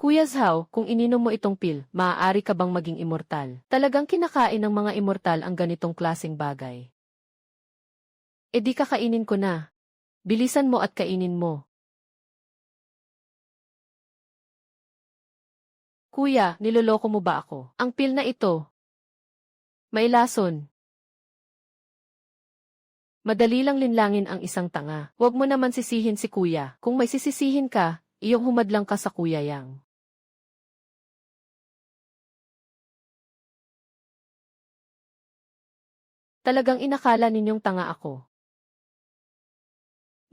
Kuya Zhao, kung ininom mo itong pil, maaari ka bang maging immortal? Talagang kinakain ng mga immortal ang ganitong klaseng bagay. E di kakainin ko na. Bilisan mo at kainin mo. Kuya, niloloko mo ba ako? Ang pil na ito, may lason. Madali lang linlangin ang isang tanga. Huwag mo naman sisihin si kuya. Kung may sisisihin ka, iyong humadlang ka sa kuya Yang. Talagang inakala ninyong tanga ako.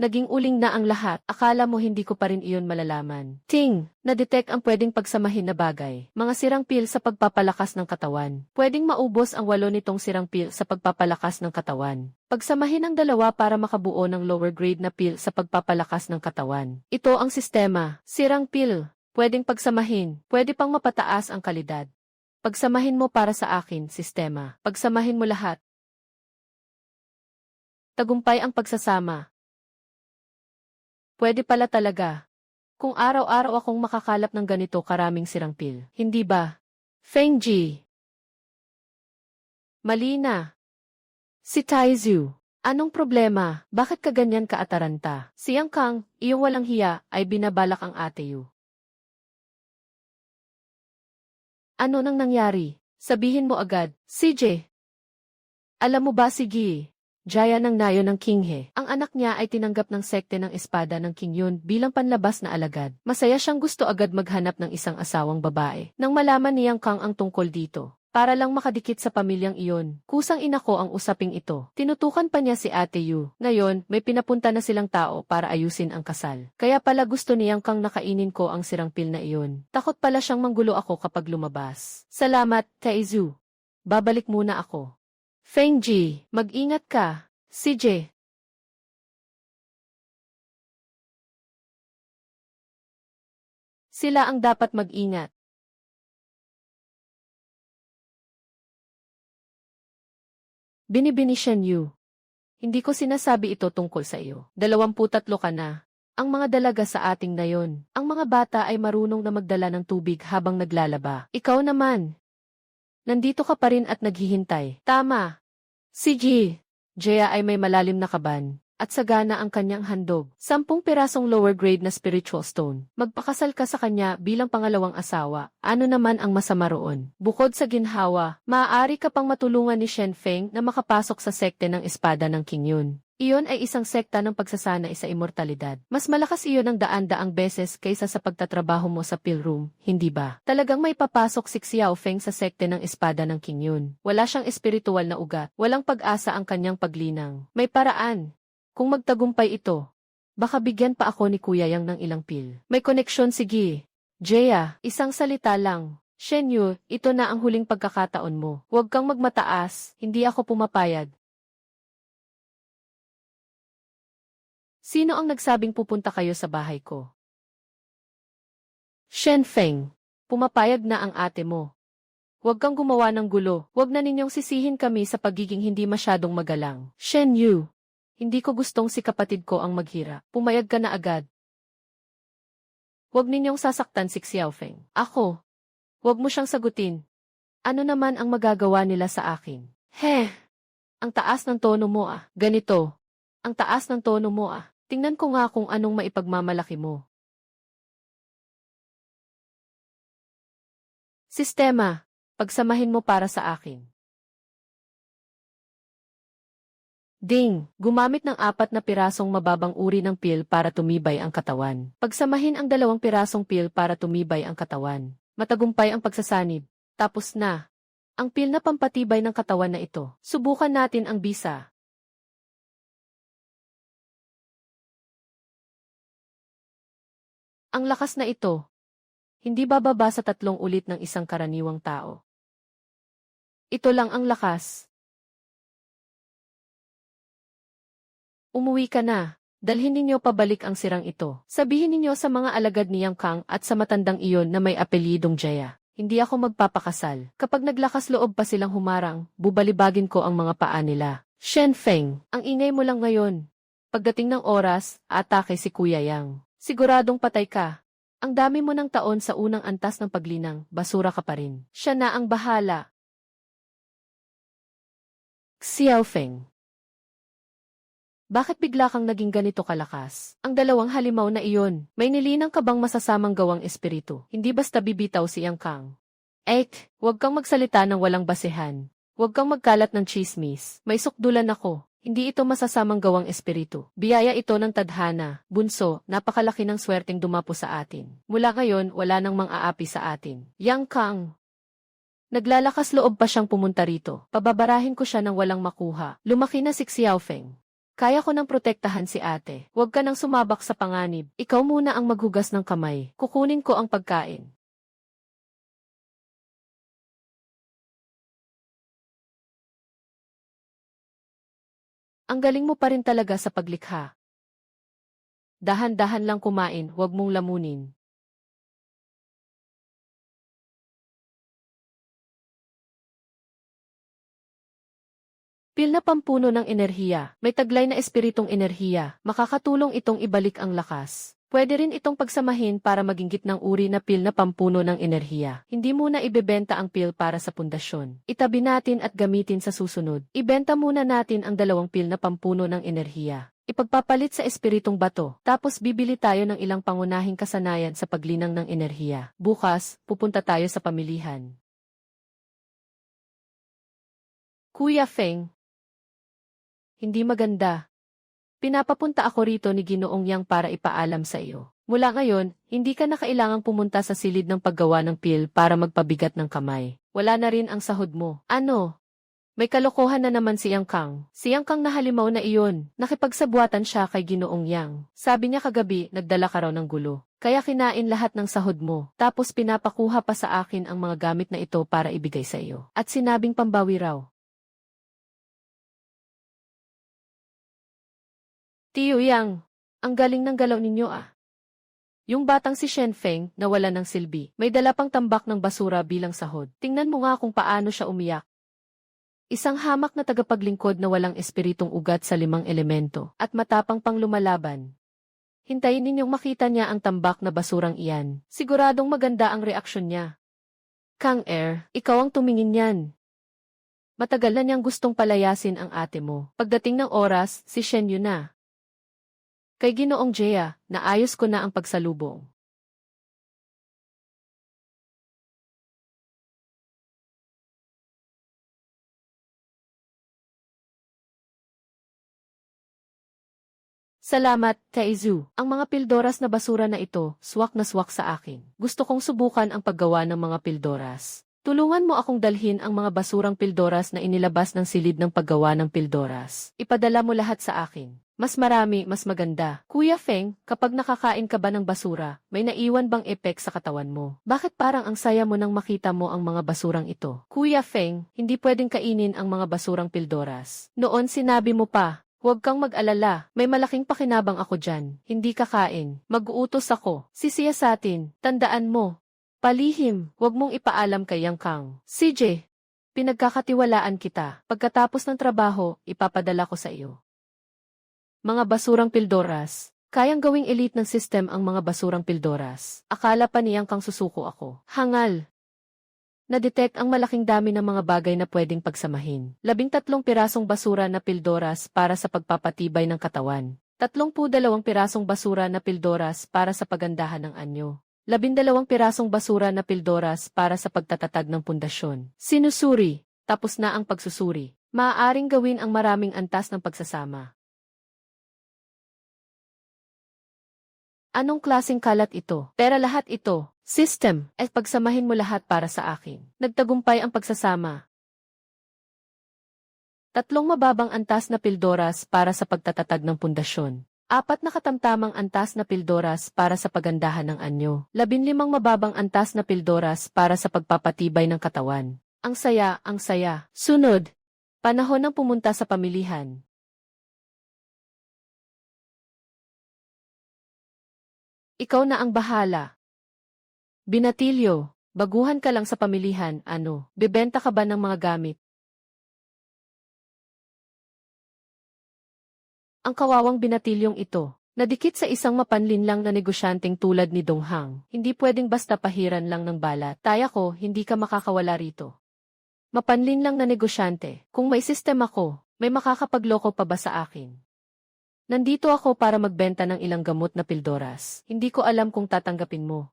Naging uling na ang lahat, akala mo hindi ko pa rin iyon malalaman. Ting, na-detect ang pwedeng pagsamahin na bagay. Mga sirang pil sa pagpapalakas ng katawan. Pwedeng maubos ang 8 nitong sirang pil sa pagpapalakas ng katawan. Pagsamahin ang dalawa para makabuo ng lower grade na pil sa pagpapalakas ng katawan. Ito ang sistema. Sirang pil. Pwedeng pagsamahin. Pwede pang mapataas ang kalidad. Pagsamahin mo para sa akin, sistema. Pagsamahin mo lahat. Tagumpay ang pagsasama. Pwede pala talaga. Kung araw-araw akong makakalap ng ganito karaming sirang pil. Hindi ba? Feng Ji. Mali na. Si Taizu. Anong problema? Bakit ka ganyan kaataranta? Si Yang Kang, iyong walang hiya, ay binabalak ang ate Yu. Ano nang nangyari? Sabihin mo agad. CJ. Alam mo ba si Gi? Jaya ng nayo ng King He. Ang anak niya ay tinanggap ng sekte ng espada ng King Yun bilang panlabas na alagad. Masaya siyang gusto agad maghanap ng isang asawang babae. Nang malaman ni Yang Kang ang tungkol dito, para lang makadikit sa pamilyang iyon, kusang inako ang usaping ito. Tinutukan pa niya si Ate Yu. Ngayon, may pinapunta na silang tao para ayusin ang kasal. Kaya pala gusto ni Yang Kang nakainin ko ang sirang pil na iyon. Takot pala siyang manggulo ako kapag lumabas. Salamat, Taizu. Babalik muna ako. Feng Ji, mag-ingat ka. CJ. Sila ang dapat mag-ingat. Binibini Shen Yu. Hindi ko sinasabi ito tungkol sa iyo. 23 ka na. Ang mga dalaga sa ating nayon. Ang mga bata ay marunong na magdala ng tubig habang naglalaba. Ikaw naman. Nandito ka pa rin at naghihintay. Tama. CJ. Jaya ay may malalim na kaban, at sagana ang kanyang handog. 10 pirasong lower grade na spiritual stone. Magpakasal ka sa kanya bilang pangalawang asawa. Ano naman ang masama roon? Bukod sa ginhawa, maaari ka pang matulungan ni Shen Feng na makapasok sa sekte ng espada ng King Yun. Iyon ay isang sekta ng pagsasanay sa immortalidad. Mas malakas iyon ng daan-daang beses kaysa sa pagtatrabaho mo sa pill room, hindi ba? Talagang may papasok si Xiao Feng sa sekte ng espada ng King Yun. Wala siyang espiritual na ugat. Walang pag-asa ang kanyang paglinang. May paraan. Kung magtagumpay ito, baka bigyan pa ako ni Kuya Yang ng ilang pil. May koneksyon si Gi. Jaya, isang salita lang. Shen Yu, ito na ang huling pagkakataon mo. Huwag kang magmataas, hindi ako pumapayag. Sino ang nagsabing pupunta kayo sa bahay ko? Shen Feng, pumapayag na ang ate mo. Huwag kang gumawa ng gulo. Huwag na ninyong sisihin kami sa pagiging hindi masyadong magalang. Shen Yu, hindi ko gustong si kapatid ko ang maghira. Pumayag ka na agad. Huwag ninyong sasaktan si Xiao Feng. Ako. Huwag mo siyang sagutin. Ano naman ang magagawa nila sa akin? Ang taas ng tono mo ah. Ganito. Ang taas ng tono mo ah. Tingnan ko nga kung anong maipagmamalaki mo. Sistema, pagsamahin mo para sa akin. Ding, gumamit ng 4 na pirasong mababang uri ng pil para tumibay ang katawan. Pagsamahin ang 2 pirasong pil para tumibay ang katawan. Matagumpay ang pagsasanib. Tapos na. Ang pil na pampatibay ng katawan na ito. Subukan natin ang bisa. Ang lakas na ito. Hindi bababa sa 3 ulit ng isang karaniwang tao. Ito lang ang lakas. Umuwi ka na. Dalhin ninyo pabalik ang sirang ito. Sabihin ninyo sa mga alagad ni Yang Kang at sa matandang iyon na may apelyidong Jaya. Hindi ako magpapakasal. Kapag naglakas loob pa silang humarang, bubalibagin ko ang mga paa nila. Shen Feng, ang ingay mo lang ngayon. Pagdating ng oras, atake si Kuya Yang. Siguradong patay ka. Ang dami mo ng taon sa unang antas ng paglinang, basura ka pa rin. Siya na ang bahala. Xiaofeng. Bakit bigla kang naging ganito kalakas? Ang dalawang halimaw na iyon, may nilinang ka bang masasamang gawang espiritu? Hindi basta bibitaw si Yang Kang. Huwag kang magsalita ng walang basehan. Huwag kang magkalat ng chismis. May sukdulan ako. Hindi ito masasamang gawang espiritu. Biyaya ito ng tadhana. Bunso, napakalaki ng swerteng dumapo sa atin. Mula ngayon, wala nang mang-aapi sa atin. Yang Kang. Naglalakas loob pa siyang pumunta rito. Pababarahin ko siya ng walang makuha. Lumaki na si Xiaofeng. Kaya ko nang protektahan si ate. Huwag ka nang sumabak sa panganib. Ikaw muna ang maghugas ng kamay. Kukunin ko ang pagkain. Ang galing mo pa rin talaga sa paglikha. Dahan-dahan lang kumain, huwag mong lamunin. Pil na pampuno ng enerhiya, may taglay na espiritong enerhiya, makakatulong itong ibalik ang lakas. Pwede rin itong pagsamahin para maging gitnang uri na pil na pampuno ng enerhiya. Hindi muna ibebenta ang pil para sa pundasyon. Itabi natin at gamitin sa susunod. Ibenta muna natin ang 2 pil na pampuno ng enerhiya. Ipagpapalit sa espiritong bato, tapos bibili tayo ng ilang pangunahing kasanayan sa paglinang ng enerhiya. Bukas, pupunta tayo sa pamilihan. Kuya Feng. Hindi maganda. Pinapapunta ako rito ni Ginoong Yang para ipaalam sa iyo. Mula ngayon, hindi ka na kailangang pumunta sa silid ng paggawa ng pil para magpabigat ng kamay. Wala na rin ang sahod mo. Ano? May kalokohan na naman si Yang Kang. Si Yang Kang na halimaw na iyon. Nakipagsabuatan siya kay Ginoong Yang. Sabi niya kagabi, nagdala ka raw ng gulo. Kaya kinain lahat ng sahod mo. Tapos pinapakuha pa sa akin ang mga gamit na ito para ibigay sa iyo. At sinabing pambawi raw. Tiyo Yang, ang galing ng galaw ninyo ah. Yung batang si Shen Feng, nawala ng silbi. May dala pang tambak ng basura bilang sahod. Tingnan mo nga kung paano siya umiyak. Isang hamak na tagapaglingkod na walang espiritong ugat sa 5 elemento, at matapang pang lumalaban. Hintayin ninyong makita niya ang tambak na basurang iyan. Siguradong maganda ang reaksyon niya. Kang ikaw ang tumingin yan. Matagal na niyang gustong palayasin ang ate mo. Pagdating ng oras, si Shen yun na. Kay Ginoong Jia, naayos ko na ang pagsalubong. Salamat, Kaizu. Ang mga pildoras na basura na ito, swak na swak sa akin. Gusto kong subukan ang paggawa ng mga pildoras. Tulungan mo akong dalhin ang mga basurang pildoras na inilabas ng silid ng paggawa ng pildoras. Ipadala mo lahat sa akin. Mas marami, mas maganda. Kuya Feng, kapag nakakain ka ba ng basura, may naiwan bang epek sa katawan mo? Bakit parang ang saya mo nang makita mo ang mga basurang ito? Kuya Feng, hindi pwedeng kainin ang mga basurang pildoras. Noon sinabi mo pa, huwag kang mag-alala, may malaking pakinabang ako dyan. Hindi kakain, mag-uutos ako. Sisiyasatin, tandaan mo. Palihim, huwag mong ipaalam kay Yang Kang. CJ, pinagkakatiwalaan kita. Pagkatapos ng trabaho, ipapadala ko sa iyo. Mga basurang pildoras. Kayang gawing elite ng system ang mga basurang pildoras. Akala pa niyang kang susuko ako. Hangal. Na-detect ang malaking dami ng mga bagay na pwedeng pagsamahin. 13 pirasong basura na pildoras para sa pagpapatibay ng katawan. 32 pirasong basura na pildoras para sa pagandahan ng anyo. 12 pirasong basura na pildoras para sa pagtatatag ng pundasyon. Sinusuri. Tapos na ang pagsusuri. Maaaring gawin ang maraming antas ng pagsasama. Anong klaseng kalat ito? Pera lahat ito. System, pagsamahin mo lahat para sa akin. Nagtagumpay ang pagsasama. 3 mababang antas na pildoras para sa pagtatatag ng pundasyon. 4 na katamtamang antas na pildoras para sa pagandahan ng anyo. 15 mababang antas na pildoras para sa pagpapatibay ng katawan. Ang saya, ang saya. Sunod. Panahon ng pumunta sa pamilihan. Ikaw na ang bahala. Binatilyo, baguhan ka lang sa pamilihan, ano? Bebenta ka ba ng mga gamit? Ang kawawang binatilyong ito, Nadikit sa isang mapanlinlang na negosyanteng tulad ni Donghang. Hindi pwedeng basta pahiran lang ng balat. Taya ko, hindi ka makakawala rito. Mapanlinlang na negosyante. Kung may sistema ko, may makakapagloko pa ba sa akin? Nandito ako para magbenta ng ilang gamot na pildoras. Hindi ko alam kung tatanggapin mo.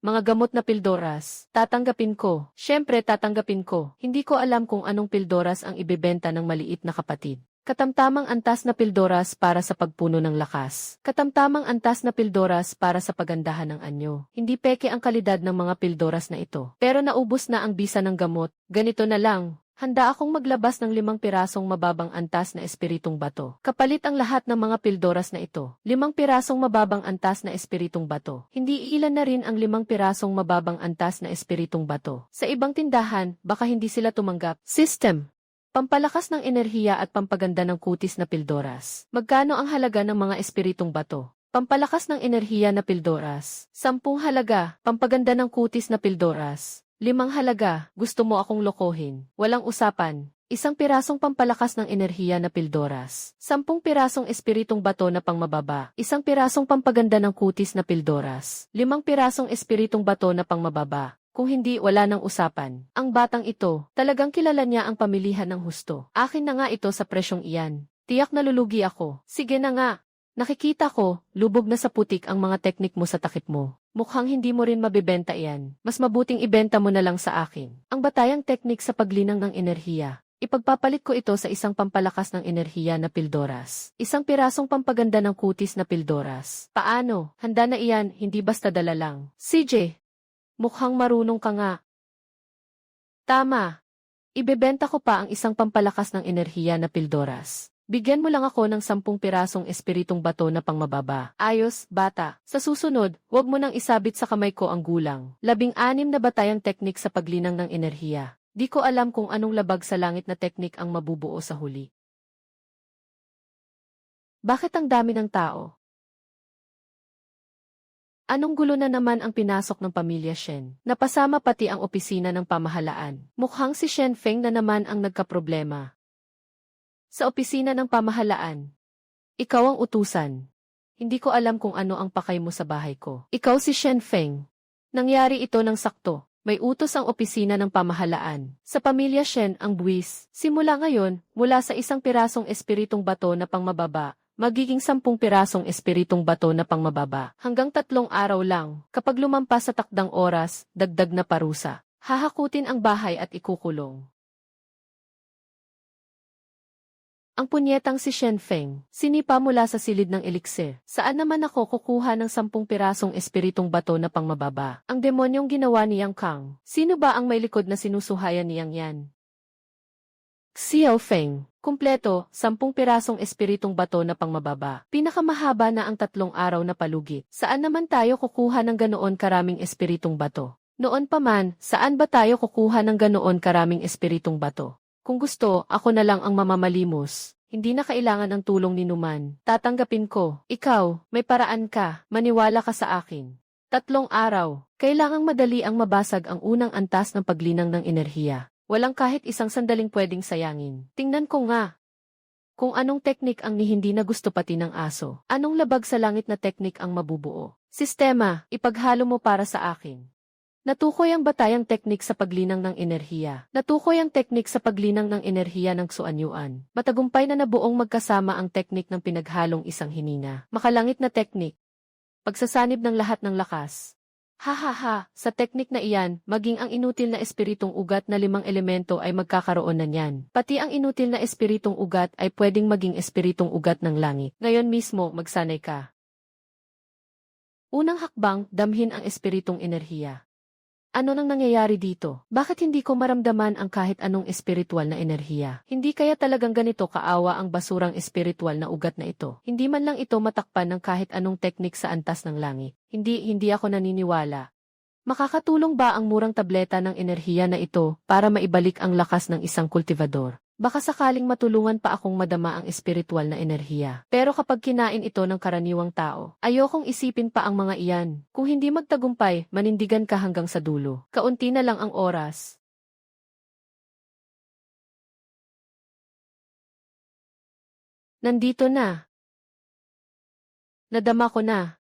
Mga gamot na pildoras, tatanggapin ko. Siyempre tatanggapin ko. Hindi ko alam kung anong pildoras ang ibebenta ng maliit na kapatid. Katamtamang antas na pildoras para sa pagpuno ng lakas. Katamtamang antas na pildoras para sa pagandahan ng anyo. Hindi peke ang kalidad ng mga pildoras na ito. Pero naubos na ang bisa ng gamot. Ganito na lang. Handa akong maglabas ng 5 pirasong mababang antas na espiritong bato. Kapalit ang lahat ng mga pildoras na ito. 5 pirasong mababang antas na espiritong bato. Hindi ilan na rin ang 5 pirasong mababang antas na espiritong bato. Sa ibang tindahan, baka hindi sila tumanggap. System. Pampalakas ng enerhiya at pampaganda ng kutis na pildoras. Magkano ang halaga ng mga espiritong bato? Pampalakas ng enerhiya na pildoras. 10 halaga. Pampaganda ng kutis na pildoras. 5 halaga. Gusto mo akong lokohin? Walang usapan. 1 pirasong pampalakas ng enerhiya na pildoras. 10 pirasong espiritong bato na pangmababa. 1 pirasong pampaganda ng kutis na pildoras. 5 pirasong espiritong bato na pangmababa. Kung hindi, wala nang usapan. Ang batang ito, talagang kilala niya ang pamilihan ng husto. Akin na nga ito sa presyong iyan. Tiyak nalulugi ako. Sige na nga. Nakikita ko, lubog na sa putik ang mga teknik mo sa takip mo. Mukhang hindi mo rin mabibenta iyan. Mas mabuting ibenta mo na lang sa akin. Ang batayang teknik sa paglinang ng enerhiya. Ipagpapalit ko ito sa 1 pampalakas ng enerhiya na pildoras. 1 pirasong pampaganda ng kutis na pildoras. Paano? Handa na iyan, hindi basta dala lang. CJ, mukhang marunong ka nga. Tama. Ibebenta ko pa ang 1 pampalakas ng enerhiya na pildoras. Bigyan mo lang ako ng 10 pirasong espiritong bato na pangmababa. Ayos, bata. Sa susunod, huwag mo nang isabit sa kamay ko ang gulang. 16 na batayang teknik sa paglinang ng enerhiya. Di ko alam kung anong labag sa langit na teknik ang mabubuo sa huli. Bakit ang dami ng tao? Anong gulo na naman ang pinasok ng pamilya Shen? Napasama pati ang opisina ng pamahalaan. Mukhang si Shen Feng na naman ang nagkaproblema. Sa opisina ng pamahalaan. Ikaw ang utusan. Hindi ko alam kung ano ang pakay mo sa bahay ko. Ikaw si Shen Feng. Nangyari ito ng sakto. May utos ang opisina ng pamahalaan. Sa pamilya Shen ang buwis. Simula ngayon, mula sa 1 pirasong espiritong bato na pangmababa, magiging 10 pirasong espiritong bato na pangmababa. Hanggang 3 araw lang. Kapag lumampas sa takdang oras, dagdag na parusa. Hahakutin ang bahay at ikukulong. Ang punyetang si Shen Feng, sinipa mula sa silid ng elixir. Saan naman ako kukuha ng 10 pirasong espiritong bato na pangmababa? Ang demonyong ginawa ni Yang Kang. Sino ba ang may likod na sinusuhayan ni Yang Yan? Xiao Feng. Kumpleto, 10 pirasong espiritong bato na pangmababa. Pinakamahaba na ang 3 araw na palugit. Saan naman tayo kukuha ng ganoon karaming espiritong bato? Noon pa man, saan ba tayo kukuha ng ganoon karaming espiritong bato? Kung gusto, ako na lang ang mamamalimos. Hindi na kailangan ang tulong ni Numan. Tatanggapin ko. Ikaw, may paraan ka. Maniwala ka sa akin. 3 araw. Kailangang madali ang mabasag ang unang antas ng paglinang ng enerhiya. Walang kahit isang sandaling pwedeng sayangin. Tingnan ko nga. Kung anong teknik ang ni hindi na gusto pati ng aso. Anong labag sa langit na teknik ang mabubuo. Sistema, ipaghalo mo para sa akin. Natukoy ang batayang teknik sa paglinang ng enerhiya. Natukoy ang teknik sa paglinang ng enerhiya ng Xuanyuan. Matagumpay na nabuong magkasama ang teknik ng pinaghalong isang hinina. Makalangit na teknik. Pagsasanib ng lahat ng lakas. Ha, sa teknik na iyan, maging ang inutil na espiritong ugat na 5 elemento ay magkakaroon na niyan. Pati ang inutil na espiritong ugat ay pwedeng maging espiritong ugat ng langit. Ngayon mismo, magsanay ka. Unang hakbang, damhin ang espiritong enerhiya. Ano nang nangyayari dito? Bakit hindi ko maramdaman ang kahit anong espiritual na enerhiya? Hindi kaya talagang ganito kaawa ang basurang espiritual na ugat na ito? Hindi man lang ito matakpan ng kahit anong teknik sa antas ng langit. Hindi ako naniniwala. Makakatulong ba ang murang tableta ng enerhiya na ito para maibalik ang lakas ng isang kultivador? Baka sakaling matulungan pa akong madama ang espiritual na enerhiya. Pero kapag kinain ito ng karaniwang tao, ayokong isipin pa ang mga iyan. Kung hindi magtagumpay, manindigan ka hanggang sa dulo. Kaunti na lang ang oras. Nandito na. Nadama ko na.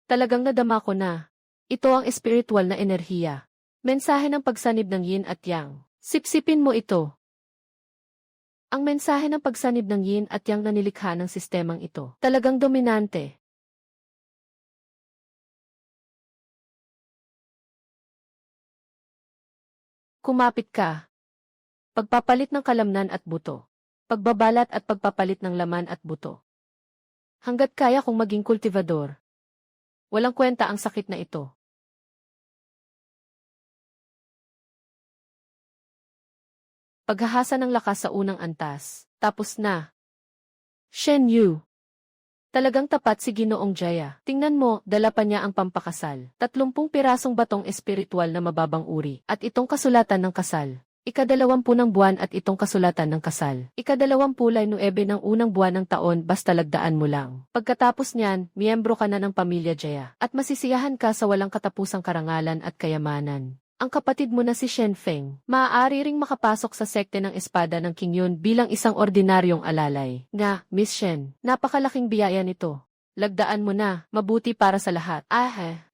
Talagang nadama ko na. Ito ang espiritual na enerhiya. Mensahe ng pagsanib ng yin at yang. Sipsipin mo ito. Ang mensahe ng pagsanib ng yin at yang na nilikha ng sistemang ito. Talagang dominante. Kumapit ka. Pagpapalit ng kalamnan at buto. Pagbabalat at pagpapalit ng laman at buto. Hanggat kaya kong maging kultivador. Walang kwenta ang sakit na ito. Paghahasa ng lakas sa unang antas. Tapos na. Shen Yu. Talagang tapat si Ginoong Jaya. Tingnan mo, dala pa niya ang pampakasal. 30 pirasong batong espiritual na mababang uri. At itong kasulatan ng kasal. Ika-20 ng buwan at itong kasulatan ng kasal. Ika-20 9 ng unang buwan ng taon basta lagdaan mo lang. Pagkatapos niyan, miyembro ka na ng pamilya Jaya. At masisiyahan ka sa walang katapusang karangalan at kayamanan. Ang kapatid mo na si Shen Feng, maaari ring makapasok sa sekte ng espada ng King Yun bilang isang ordinaryong alalay. Nga, Miss Shen, napakalaking biyaya nito. Lagdaan mo na, mabuti para sa lahat.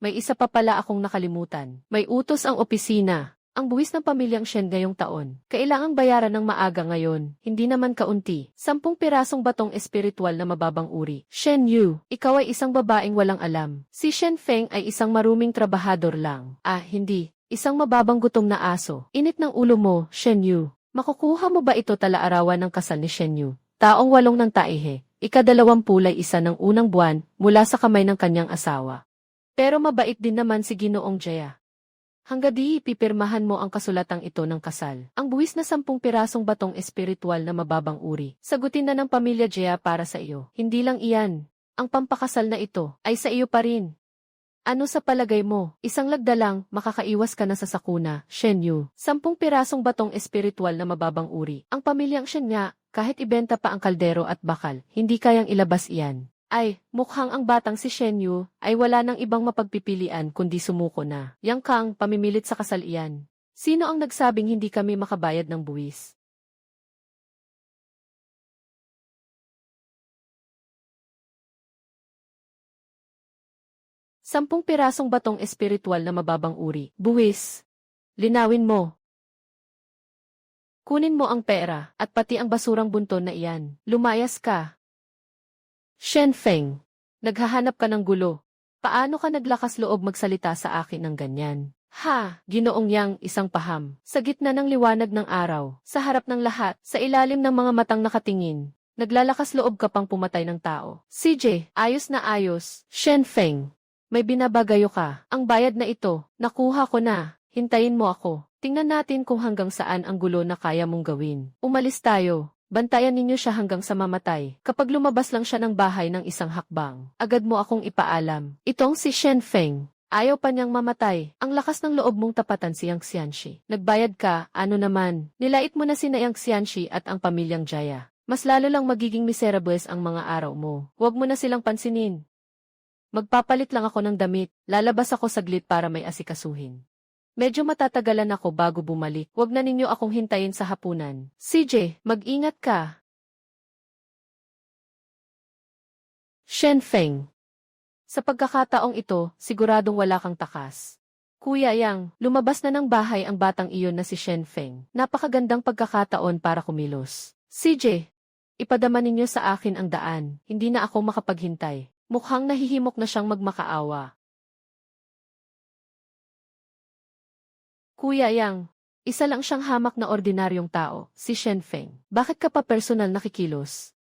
May isa pa pala akong nakalimutan. May utos ang opisina. Ang buwis ng pamilyang Shen ngayong taon. Kailangang bayaran ng maaga ngayon, hindi naman kaunti. 10 pirasong batong espiritual na mababang uri. Shen Yu, ikaw ay isang babaeng walang alam. Si Shen Feng ay isang maruming trabahador lang. Hindi. Isang mababang gutom na aso. Init ng ulo mo, Shen Yu. Makukuha mo ba ito tala-arawan ng kasal ni Shen Yu? Taong 8 ng taihe. Ika-20 ng unang buwan mula sa kamay ng kanyang asawa. Pero mabait din naman si Ginoong Jaya. Hanggang di ipipirmahan mo ang kasulatang ito ng kasal. Ang buwis na 10 pirasong batong espiritual na mababang uri. Sagutin na ng pamilya Jaya para sa iyo. Hindi lang iyan. Ang pampakasal na ito ay sa iyo pa rin. Ano sa palagay mo? Isang lagda lang, makakaiwas ka na sa sakuna, Shen Yu. 10 pirasong batong espiritual na mababang uri. Ang pamilyang Shen nga, kahit ibenta pa ang kaldero at bakal, hindi kayang ilabas iyan. Mukhang ang batang si Shen Yu ay wala nang ibang mapagpipilian kundi sumuko na. Yang Kang, pamimilit sa kasal iyan. Sino ang nagsabing hindi kami makabayad ng buwis? Sampung pirasong batong espiritual na mababang uri. Buwis. Linawin mo. Kunin mo ang pera, at pati ang basurang bunton na iyan. Lumayas ka. Shen Feng. Naghahanap ka ng gulo. Paano ka naglakas loob magsalita sa akin ng ganyan? Ginoong Yang, isang paham. Sa gitna ng liwanag ng araw, sa harap ng lahat, sa ilalim ng mga matang nakatingin. Naglalakas loob ka pang pumatay ng tao. CJ, ayos na ayos. Shen Feng. May binabagayo ka. Ang bayad na ito, nakuha ko na. Hintayin mo ako. Tingnan natin kung hanggang saan ang gulo na kaya mong gawin. Umalis tayo. Bantayan ninyo siya hanggang sa mamatay. Kapag lumabas lang siya ng bahay ng isang hakbang, agad mo akong ipaalam. Itong si Shen Feng. Ayaw pa niyang mamatay. Ang lakas ng loob mong tapatan si Yang Xianxi. Nagbayad ka, ano naman. Nilait mo na sina Yang Xianxi at ang pamilyang Jaya. Mas lalo lang magiging miserables ang mga araw mo. Huwag mo na silang pansinin. Magpapalit lang ako ng damit, lalabas ako saglit para may asikasuhin. Medyo matatagalan ako bago bumalik. Huwag na ninyo akong hintayin sa hapunan. CJ, mag-ingat ka. Shen Feng. Sa pagkakataong ito, siguradong wala kang takas. Kuya Yang, lumabas na ng bahay ang batang iyon na si Shen Feng. Napakagandang pagkakataon para kumilos. CJ, ipadama ninyo sa akin ang daan. Hindi na ako makapaghintay. Mukhang nahihimok na siyang magmakaawa. Kuya Yang, isa lang siyang hamak na ordinaryong tao, si Shen Feng. Bakit ka pa personal nakikilos?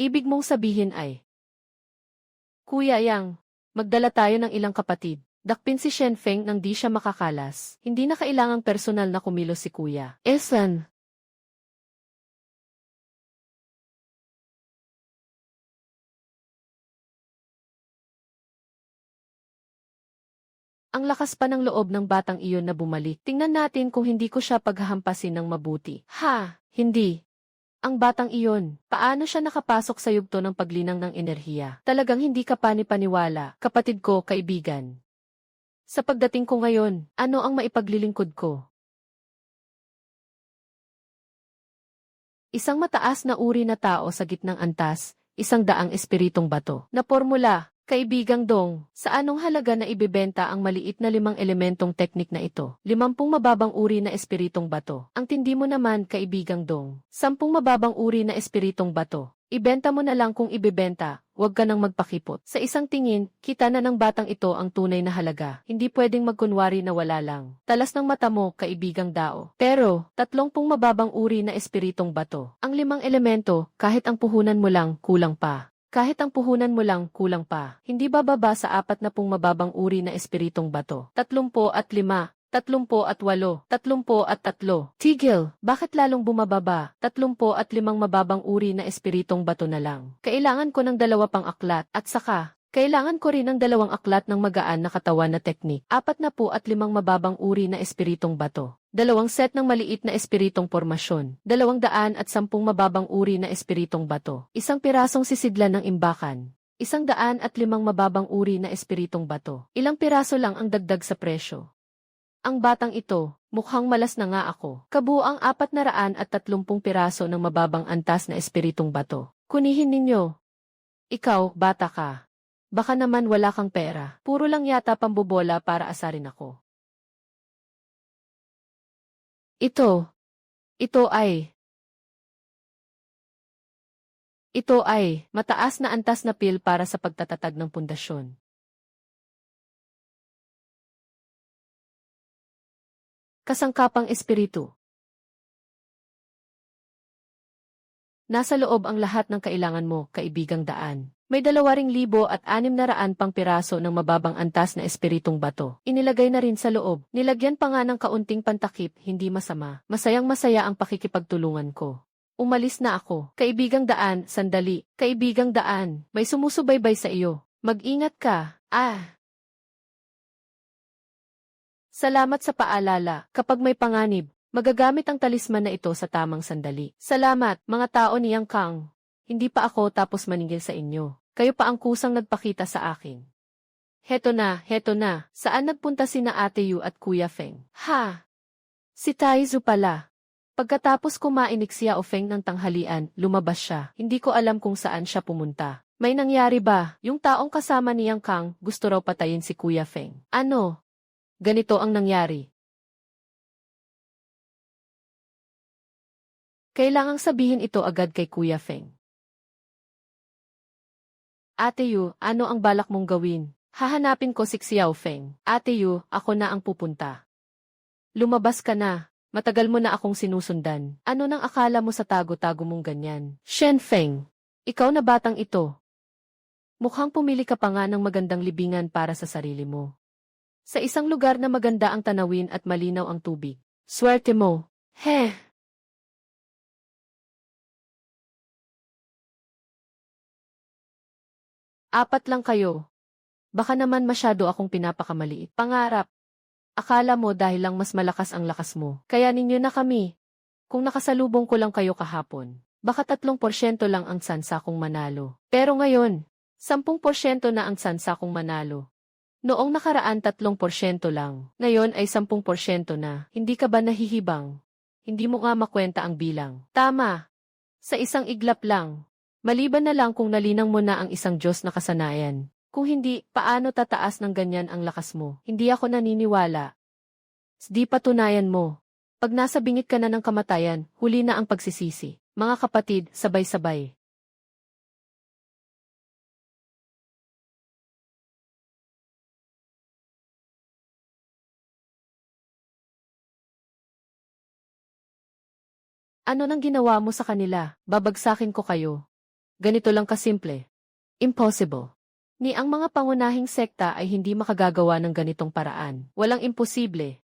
Ibig mong sabihin ay, Kuya Yang, magdala tayo ng ilang kapatid. Dakpin si Shen Feng nang di siya makakalas. Hindi na kailangang personal na kumilos si Kuya. Esan. Ang lakas pa ng loob ng batang iyon na bumalik. Tingnan natin kung hindi ko siya paghahampasin ng mabuti. Hindi. Ang batang iyon, paano siya nakapasok sa yugto ng paglinang ng enerhiya? Talagang hindi ka panipaniwala, kapatid ko, kaibigan. Sa pagdating ko ngayon, ano ang maipaglilingkod ko? Isang mataas na uri na tao sa gitnang antas, 100 espiritong bato. Na formula, kaibigang Dong, sa anong halaga na ibebenta ang maliit na 5 elementong teknik na ito? 50 mababang uri na espiritong bato. Ang tindi mo naman, kaibigang Dong. 10 mababang uri na espiritong bato. Ibenta mo na lang kung ibebenta, huwag ka nang magpakipot. Sa isang tingin, kita na ng batang ito ang tunay na halaga. Hindi pwedeng magkunwari na wala lang. Talas ng mata mo, kaibigang Dao. Pero, 30 mababang uri na espiritong bato. Ang 5 elemento, kahit ang puhunan mo lang, kulang pa. Kahit ang puhunan mo lang, kulang pa. Hindi bababa sa 40 mababang uri na espiritong bato. 35, 38, 33. Tigil, bakit lalong bumababa? 35 mababang uri na espiritong bato na lang. Kailangan ko ng 2 pang aklat, at saka, kailangan ko rin ng 2 aklat ng magaan na katawan na teknik. 45 mababang uri na espiritong bato. 2 set ng maliit na espiritong pormasyon. 210 mababang uri na espiritong bato. 1 pirasong sisidlan ng imbakan. 105 mababang uri na espiritong bato. Ilang piraso lang ang dagdag sa presyo. Ang batang ito, mukhang malas na nga ako. Kabuang 430 piraso ng mababang antas na espiritong bato. Kunihin ninyo. Ikaw, bata ka. Baka naman wala kang pera. Puro lang yata pambobola para asarin ako. Ito ay mataas na antas na pil para sa pagtatatag ng pundasyon. Kasangkapang espiritu. Nasa loob ang lahat ng kailangan mo, kaibigang Daan. May 2,600 pang piraso ng mababang antas na espiritong bato. Inilagay na rin sa loob. Nilagyan pa nga ng kaunting pantakip, hindi masama. Masayang-masaya ang pakikipagtulungan ko. Umalis na ako. Kaibigang Daan, sandali. Kaibigang Daan, may sumusubaybay sa iyo. Mag-ingat ka. Salamat sa paalala. Kapag may panganib, magagamit ang talisman na ito sa tamang sandali. Salamat, mga tao ni Yang Kang. Hindi pa ako tapos maningil sa inyo. Kayo pa ang kusang nagpakita sa akin. Heto na. Saan nagpunta sina Ate Yu at Kuya Feng? Ha? Si Taizu pala. Pagkatapos kumain ni Xia Ofeng ng tanghalian, lumabas siya. Hindi ko alam kung saan siya pumunta. May nangyari ba? Yung taong kasama ni Yang Kang, gusto raw patayin si Kuya Feng. Ano? Ganito ang nangyari. Kailangang sabihin ito agad kay Kuya Feng. Ate Yu, ano ang balak mong gawin? Hahanapin ko si Xiao Feng. Ate Yu, ako na ang pupunta. Lumabas ka na. Matagal mo na akong sinusundan. Ano nang akala mo sa tago-tago mong ganyan? Shen Feng, ikaw na batang ito. Mukhang pumili ka pa nga ng magandang libingan para sa sarili mo. Sa isang lugar na maganda ang tanawin at malinaw ang tubig. Swerte mo. Heh. Apat lang kayo. Baka naman masyado akong pinapakamaliit. Pangarap. Akala mo dahil lang mas malakas ang lakas mo. Kaya ninyo na kami. Kung nakasalubong ko lang kayo kahapon, baka 3% lang ang tsansa kong manalo. Pero ngayon, 10% na ang tsansa kong manalo. Noong nakaraan 3% lang, ngayon ay 10% na. Hindi ka ba nahihibang? Hindi mo nga makwenta ang bilang. Tama. Sa isang iglap lang. Maliban na lang kung nalinang mo na ang isang Diyos na kasanayan. Kung hindi, paano tataas ng ganyan ang lakas mo? Hindi ako naniniwala. Di patunayan mo. Pag nasa bingit ka na ng kamatayan, huli na ang pagsisisi. Mga kapatid, sabay-sabay. Ano nang ginawa mo sa kanila? Babagsakin ko kayo. Ganito lang kasimple. Impossible. Ni ang mga pangunahing sekta ay hindi makagagawa ng ganitong paraan. Walang imposible.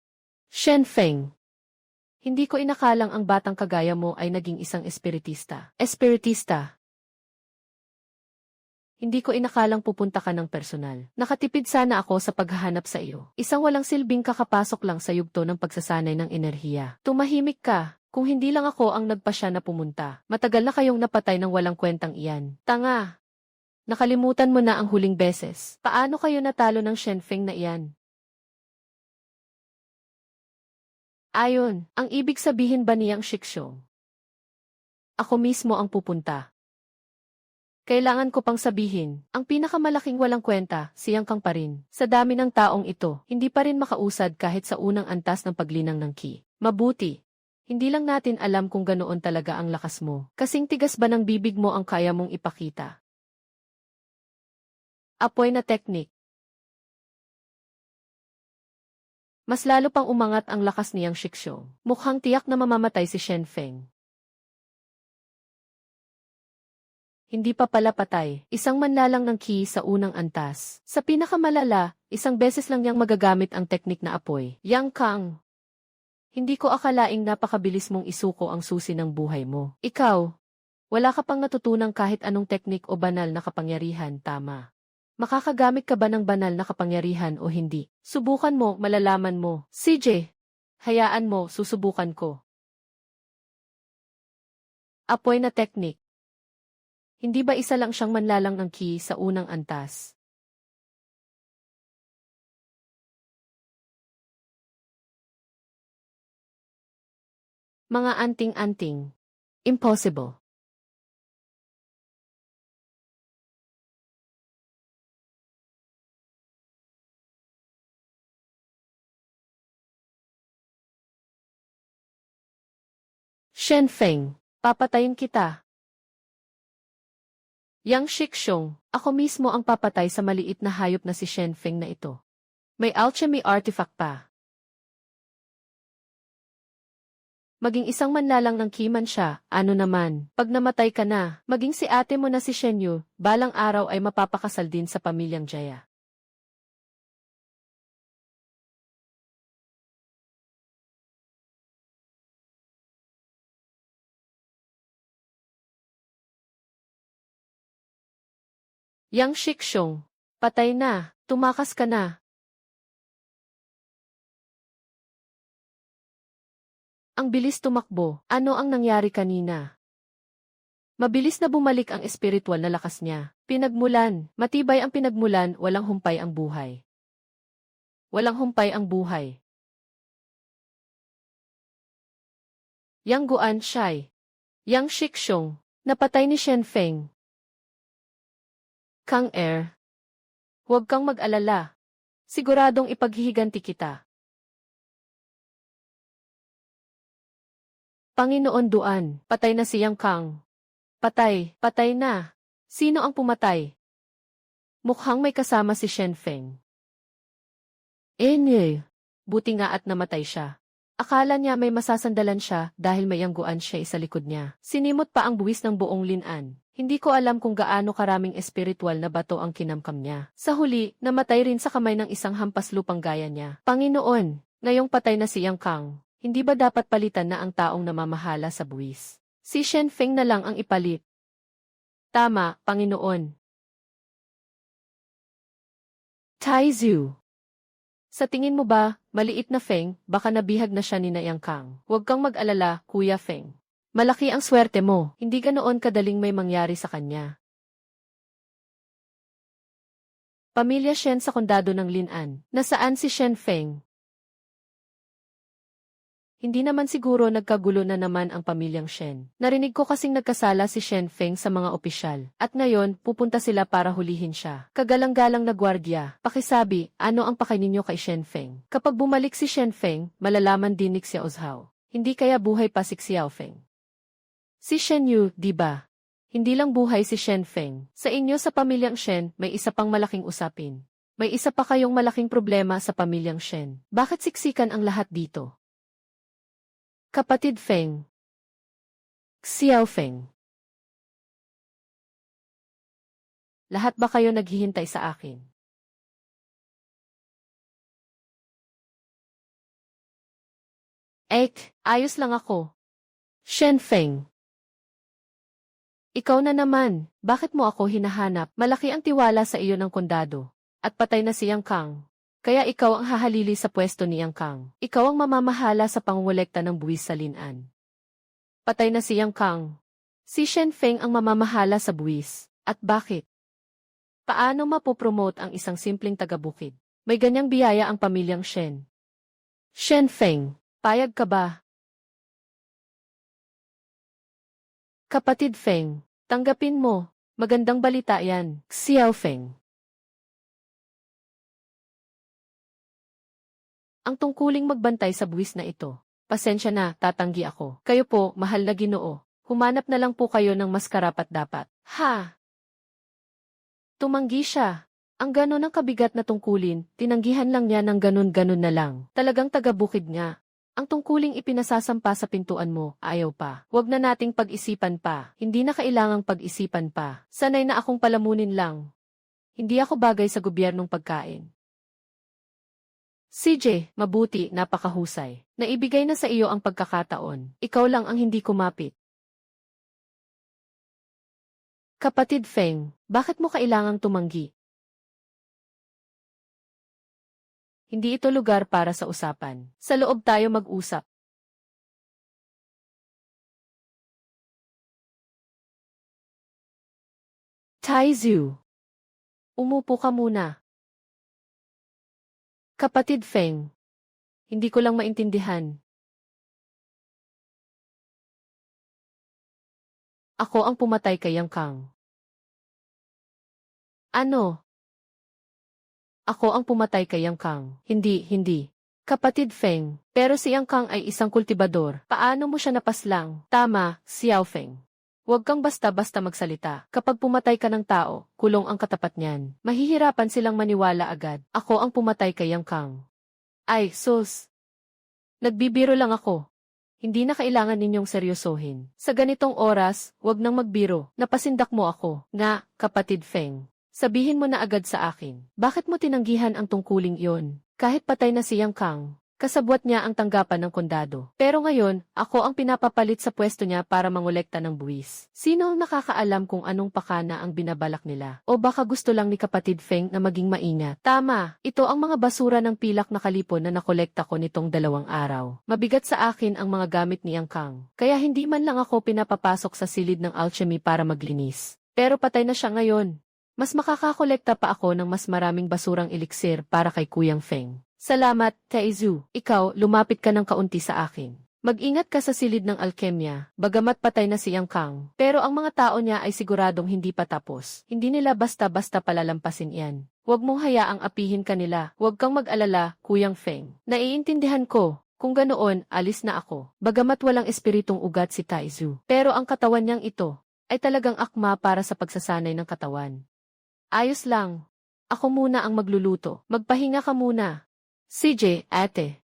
Shen Feng. Hindi ko inakalang ang batang kagaya mo ay naging isang espiritista. Espiritista. Hindi ko inakalang pupunta ka ng personal. Nakatipid sana ako sa paghahanap sa iyo. Isang walang silbing kakapasok lang sa yugto ng pagsasanay ng enerhiya. Tumahimik ka. Kung hindi lang ako ang nagpasya na pumunta, matagal na kayong napatay ng walang kwentang iyan. Tanga! Nakalimutan mo na ang huling beses. Paano kayo natalo ng Shenfeng na iyan? Ayon, ang ibig sabihin ba niyang Shiksong? Ako mismo ang pupunta. Kailangan ko pang sabihin, ang pinakamalaking walang kwenta, siyang kang pa rin. Sa dami ng taong ito, hindi pa rin makausad kahit sa unang antas ng paglinang ng key. Mabuti. Hindi lang natin alam kung ganoon talaga ang lakas mo. Kasing tigas ba ng bibig mo ang kaya mong ipakita? Apoy na teknik. Mas lalo pang umangat ang lakas niyang Shiksho. Mukhang tiyak na mamamatay si Shen Feng. Hindi pa pala patay, isang manlalang ng ki sa unang antas. Sa pinakamalala, isang beses lang niyang magagamit ang teknik na apoy. Yang Kang, hindi ko akalaing napakabilis mong isuko ang susi ng buhay mo. Ikaw, wala ka pang natutunang kahit anong teknik o banal na kapangyarihan, tama. Makakagamit ka ba ng banal na kapangyarihan o hindi? Subukan mo, malalaman mo. CJ, hayaan mo, susubukan ko. Apoy na teknik. Hindi ba isa lang siyang manlalang ng ki sa unang antas? Mga anting-anting. Impossible. Shen Feng, papatayin kita. Yang Shiksong, ako mismo ang papatay sa maliit na hayop na si Shen Feng na ito. May alchemy artifact pa. Maging isang manlalang ng kiman siya, ano naman, pag namatay ka na, maging si ate mo na si Shen Yu, balang araw ay mapapakasal din sa pamilyang Jaya. Yang Shiksong, patay na, tumakas ka na. Ang bilis tumakbo, ano ang nangyari kanina? Mabilis na bumalik ang espiritual na lakas niya. Pinagmulan, matibay ang pinagmulan, walang humpay ang buhay. Walang humpay ang buhay. Yang Guan Shai, Yang Shiksong, napatay ni Shen Feng. Kang huwag kang mag-alala. Siguradong ipaghihiganti kita. Panginoon Duan, patay na si Yang Kang. Patay, patay na. Sino ang pumatay? Mukhang may kasama si Shen Feng. Buti nga at namatay siya. Akala niya may masasandalan siya dahil may yangguan siya sa likod niya. Sinimot pa ang buwis ng buong linan. Hindi ko alam kung gaano karaming espiritual na bato ang kinamkam niya. Sa huli, namatay rin sa kamay ng isang hampas lupang gaya niya. Panginoon, ngayong patay na si Yang Kang, hindi ba dapat palitan na ang taong namamahala sa buwis? Si Shen Feng na lang ang ipalit. Tama, Panginoon. Tai Zhu. Sa tingin mo ba, maliit na Feng, baka nabihag na siya ni na Yang Kang? Huwag kang mag-alala, Kuya Feng. Malaki ang swerte mo, hindi ganoon kadaling may mangyari sa kanya. Pamilya Shen sa kondado ng Linan. Nasaan si Shen Feng? Hindi naman siguro nagkagulo na naman ang pamilyang Shen. Narinig ko kasing nagkasala si Shen Feng sa mga opisyal. At ngayon, pupunta sila para hulihin siya. Kagalang-galang na gwardya. Pakisabi, ano ang pakay ninyo kay Shen Feng? Kapag bumalik si Shen Feng, malalaman din ni Xiao Zhao. Hindi kaya buhay pa si Xiao Feng. Si Shen Yu, di ba? Hindi lang buhay si Shen Feng. Sa inyo sa pamilyang Shen, may isa pang malaking usapin. May isa pa kayong malaking problema sa pamilyang Shen. Bakit siksikan ang lahat dito? Kapatid Feng. Xiao Feng. Lahat ba kayo naghihintay sa akin? Ayos lang ako. Shen Feng. Ikaw na naman, bakit mo ako hinahanap? Malaki ang tiwala sa iyo ng kondado. At patay na si Yang Kang. Kaya ikaw ang hahalili sa pwesto ni Yang Kang. Ikaw ang mamamahala sa pangungulekta ng buwis sa Linan. Patay na si Yang Kang. Si Shen Feng ang mamamahala sa buwis. At bakit? Paano mapopromote ang isang simpleng taga-bukid? May ganyang biyaya ang pamilyang Shen. Shen Feng, payag ka ba? Kapatid Feng, tanggapin mo. Magandang balita yan, Xiaofeng. Ang tungkuling magbantay sa buwis na ito. Pasensya na, tatanggi ako. Kayo po, mahal na Ginoo. Humanap na lang po kayo ng mas karapat-dapat. Ha? Tumanggi siya. Ang ganon ang kabigat na tungkulin, tinanggihan lang niya ng ganon-ganon na lang. Talagang taga-bukid nga. Ang tungkuling ipinasasampa sa pintuan mo, ayaw pa. Huwag na nating pag-isipan pa. Hindi na kailangang pag-isipan pa. Sanay na akong palamunin lang. Hindi ako bagay sa gobyernong pagkain. CJ, mabuti, napakahusay. Naibigay na sa iyo ang pagkakataon. Ikaw lang ang hindi kumapit. Kapatid Feng, bakit mo kailangang tumanggi? Hindi ito lugar para sa usapan. Sa loob tayo mag-usap. Taizu. Umupo ka muna. Kapatid Feng. Hindi ko lang maintindihan. Ako ang pumatay kay Yang Kang. Ano? Ako ang pumatay kay Yang Kang. Hindi. Kapatid Feng, pero si Yang Kang ay isang kultibador. Paano mo siya napaslang? Tama, Xiao Feng. Huwag kang basta-basta magsalita. Kapag pumatay ka ng tao, kulong ang katapat niyan. Mahihirapan silang maniwala agad. Ako ang pumatay kay Yang Kang. Ay, sus. Nagbibiro lang ako. Hindi na kailangan ninyong seryosohin. Sa ganitong oras, huwag nang magbiro. Napasindak mo ako. Nga, kapatid Feng. Sabihin mo na agad sa akin. Bakit mo tinanggihan ang tungkuling iyon? Kahit patay na si Yang Kang, kasabwat niya ang tanggapan ng kondado. Pero ngayon, ako ang pinapapalit sa pwesto niya para mangolekta ng buwis. Sino ang nakakaalam kung anong pakana ang binabalak nila? O baka gusto lang ni kapatid Feng na maging maingat? Tama, ito ang mga basura ng pilak na kalipon na nakolekta ko nitong 2 araw. Mabigat sa akin ang mga gamit ni Yang Kang. Kaya hindi man lang ako pinapapasok sa silid ng alchemy para maglinis. Pero patay na siya ngayon. Mas makakakolekta pa ako ng mas maraming basurang eliksir para kay Kuyang Feng. Salamat, Taizu. Ikaw, lumapit ka ng kaunti sa akin. Mag-ingat ka sa silid ng alkemya, bagamat patay na si Yang Kang. Pero ang mga tao niya ay siguradong hindi pa tapos. Hindi nila basta-basta palalampasin yan. Huwag mong hayaang apihin ka nila. Huwag kang mag-alala, Kuyang Feng. Naiintindihan ko. Kung ganoon, alis na ako. Bagamat walang espiritong ugat si Taizu. Pero ang katawan niyang ito ay talagang akma para sa pagsasanay ng katawan. Ayos lang. Ako muna ang magluluto. Magpahinga ka muna. CJ, ate.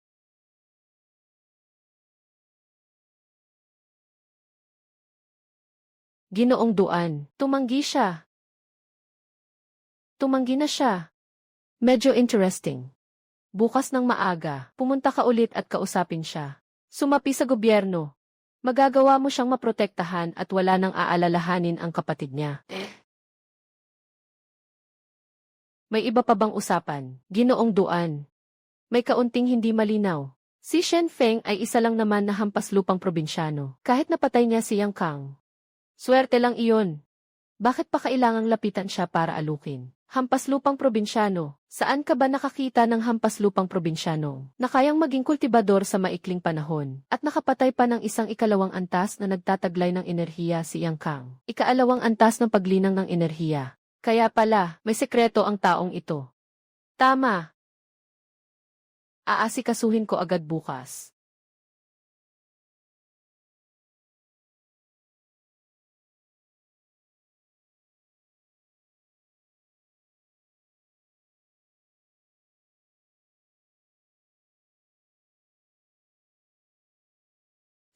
Ginoong Duan. Tumanggi siya. Tumanggi na siya. Medyo interesting. Bukas ng maaga, pumunta ka ulit at kausapin siya. Sumapi sa gobyerno. Magagawa mo siyang maprotektahan at wala nang aalalahanin ang kapatid niya. May iba pa bang usapan? Ginoong Duan. May kaunting hindi malinaw. Si Shen Feng ay isa lang naman na hampas lupang probinsyano. Kahit napatay niya si Yang Kang. Swerte lang iyon. Bakit pa kailangang lapitan siya para alukin? Hampas lupang probinsyano. Saan ka ba nakakita ng hampas lupang probinsyano na kayang maging kultibador sa maikling panahon at nakapatay pa ng isang ikalawang antas na nagtataglay ng enerhiya si Yang Kang? Ikaalawang antas ng paglinang ng enerhiya. Kaya pala, may sekreto ang taong ito. Tama. Aasikasuhin ko agad bukas.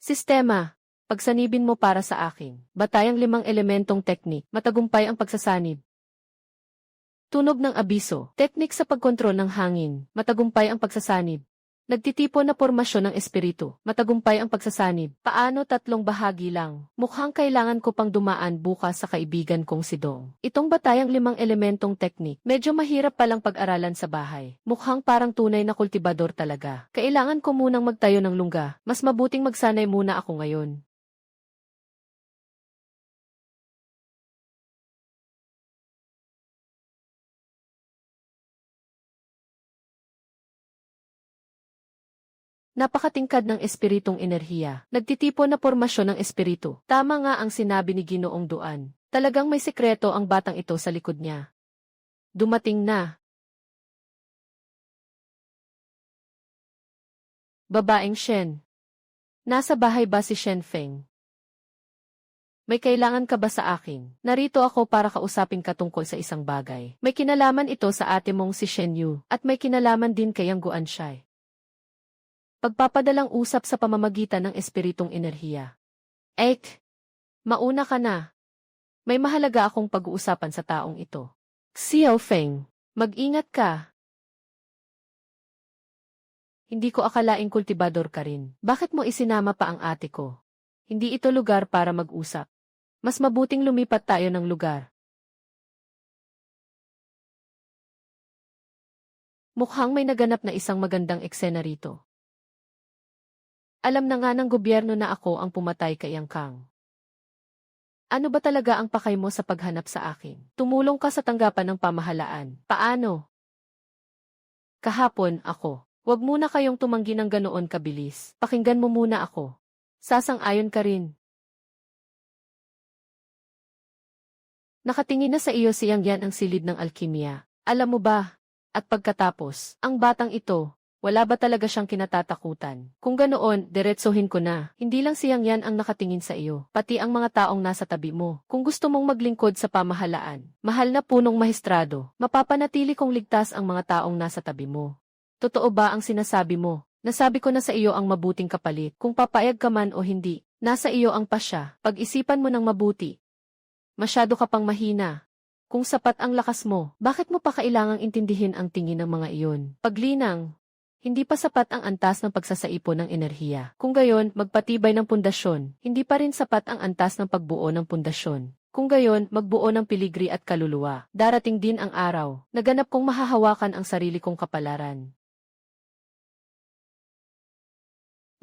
Sistema. Pagsanibin mo para sa akin. Batayang 5 elementong teknik. Matagumpay ang pagsasanib. Tunog ng abiso. Teknik sa pagkontrol ng hangin. Matagumpay ang pagsasanib. Nagtitipon na pormasyon ng espiritu. Matagumpay ang pagsasanib. Paano 3 bahagi lang? Mukhang kailangan ko pang dumaan bukas sa kaibigan kong si Dong. Itong batayang 5 elementong teknik, medyo mahirap palang pag-aralan sa bahay. Mukhang parang tunay na kultibador talaga. Kailangan ko munang magtayo ng lungga. Mas mabuting magsanay muna ako ngayon. Napakatingkad ng espiritong enerhiya. Nagtitipon na pormasyon ng espiritu. Tama nga ang sinabi ni Ginoong Duan. Talagang may sekreto ang batang ito sa likod niya. Dumating na. Babaeng Shen. Nasa bahay ba si Shen Feng? May kailangan ka ba sa akin? Narito ako para kausapin ka tungkol sa isang bagay. May kinalaman ito sa ate mong si Shen Yu, at may kinalaman din kay Yang Guanshai. Pagpapadalang usap sa pamamagitan ng espiritong enerhiya. Mauna ka na. May mahalaga akong pag-uusapan sa taong ito. Xiao Feng, mag-ingat ka. Hindi ko akalaing kultibador ka rin. Bakit mo isinama pa ang ate ko? Hindi ito lugar para mag-usap. Mas mabuting lumipat tayo ng lugar. Mukhang may naganap na isang magandang eksena rito. Alam na nga ng gobyerno na ako ang pumatay kay Yang Kang. Ano ba talaga ang pakay mo sa paghanap sa akin? Tumulong ka sa tanggapan ng pamahalaan. Paano? Kahapon, ako. Huwag muna kayong tumanggi ng ganoon kabilis. Pakinggan mo muna ako. Sasang-ayon ka rin. Nakatingin na sa iyo si Yang Yan ang silid ng alkimya. Alam mo ba? At pagkatapos, ang batang ito, wala ba talaga siyang kinatatakutan? Kung ganoon, diretsohin ko na. Hindi lang si Yang Yan ang nakatingin sa iyo, pati ang mga taong nasa tabi mo. Kung gusto mong maglingkod sa pamahalaan, mahal na punong mahistrado, mapapanatili kong ligtas ang mga taong nasa tabi mo. Totoo ba ang sinasabi mo? Nasabi ko na sa iyo ang mabuting kapalit. Kung papayag ka man o hindi, nasa iyo ang pasya. Pag-isipan mo ng mabuti. Masyado ka pang mahina. Kung sapat ang lakas mo, bakit mo pa kailangang intindihin ang tingin ng mga iyon? Paglinang, hindi pa sapat ang antas ng pagsasaipon ng enerhiya. Kung gayon, magpatibay ng pundasyon. Hindi pa rin sapat ang antas ng pagbuo ng pundasyon. Kung gayon, magbuo ng piligri at kaluluwa. Darating din ang araw, naganap kong mahahawakan ang sarili kong kapalaran.